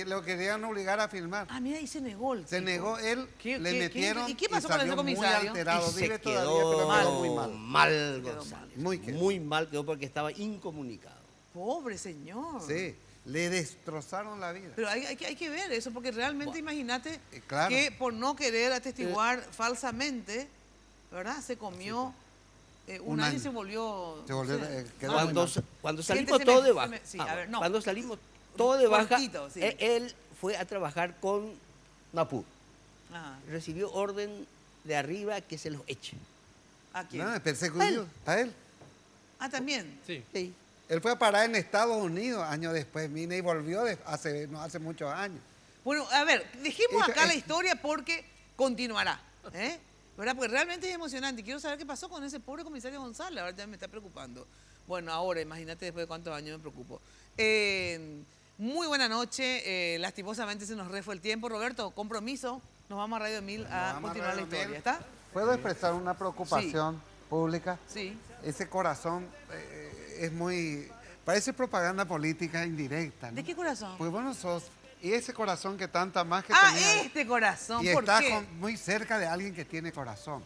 Speaker 5: Lo querían obligar a filmar.
Speaker 4: Ah, mira, y se negó.
Speaker 5: Se negó él, le metieron
Speaker 4: ¿Y qué pasó con ese comisario?
Speaker 5: muy alterado.
Speaker 6: Y
Speaker 5: Vive
Speaker 6: se
Speaker 5: todavía,
Speaker 6: quedó
Speaker 5: pero quedó muy mal.
Speaker 6: Mal, González.
Speaker 5: Muy
Speaker 6: mal quedó porque estaba incomunicado.
Speaker 4: Pobre señor.
Speaker 5: Sí, le destrozaron la vida.
Speaker 4: Pero hay que ver eso, porque realmente imagínate
Speaker 5: claro.
Speaker 4: que por no querer atestiguar falsamente, ¿verdad? Se comió un año y se volvió...
Speaker 6: Cuando salimos todos de baja. Cuando salimos todos de baja,
Speaker 4: sí.
Speaker 6: Él fue a trabajar con Napur. Recibió orden de arriba que se los eche.
Speaker 4: ¿A quién?
Speaker 5: Perseguido a él.
Speaker 4: Ah, también.
Speaker 7: Sí.
Speaker 5: Él fue a parar en Estados Unidos años después, mira, y volvió no hace muchos años.
Speaker 4: Bueno, a ver, dejemos acá la historia porque continuará, ¿verdad? Porque realmente es emocionante. Quiero saber qué pasó con ese pobre comisario González, ahora ya me está preocupando. Bueno, ahora, imagínate después de cuántos años me preocupo. Muy buena noche, lastimosamente se nos fue el tiempo. Roberto, compromiso, nos vamos a Radio 1000 a continuar la historia, ¿está?
Speaker 5: ¿Puedo expresar una preocupación pública?
Speaker 4: Sí.
Speaker 5: Ese corazón es muy... Parece propaganda política indirecta, ¿no?
Speaker 4: ¿De qué corazón?
Speaker 5: Pues bueno, y ese corazón que tanta más que
Speaker 4: tenía... este corazón,
Speaker 5: y
Speaker 4: ¿por
Speaker 5: está
Speaker 4: qué?
Speaker 5: Muy cerca de alguien que tiene corazón.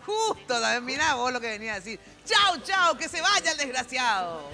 Speaker 4: Justo, mirá vos lo que venía a decir. ¡Chao, chao! ¡Que se vaya el desgraciado!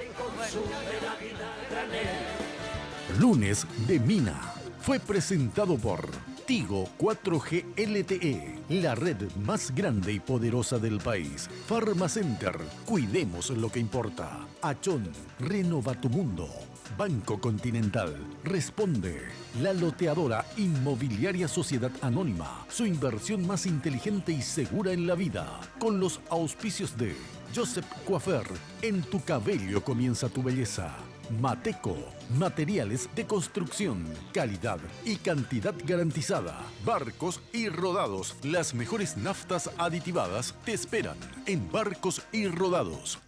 Speaker 1: Lunes de Mina fue presentado por Tigo 4G LTE, la red más grande y poderosa del país. Farmacenter, cuidemos lo que importa. Achón, renova tu mundo. Banco Continental, responde. La loteadora Inmobiliaria Sociedad Anónima, su inversión más inteligente y segura en la vida. Con los auspicios de Joseph Coiffeur, en tu cabello comienza tu belleza. Mateco, materiales de construcción, calidad y cantidad garantizada. Barcos y Rodados, las mejores naftas aditivadas te esperan en Barcos y Rodados.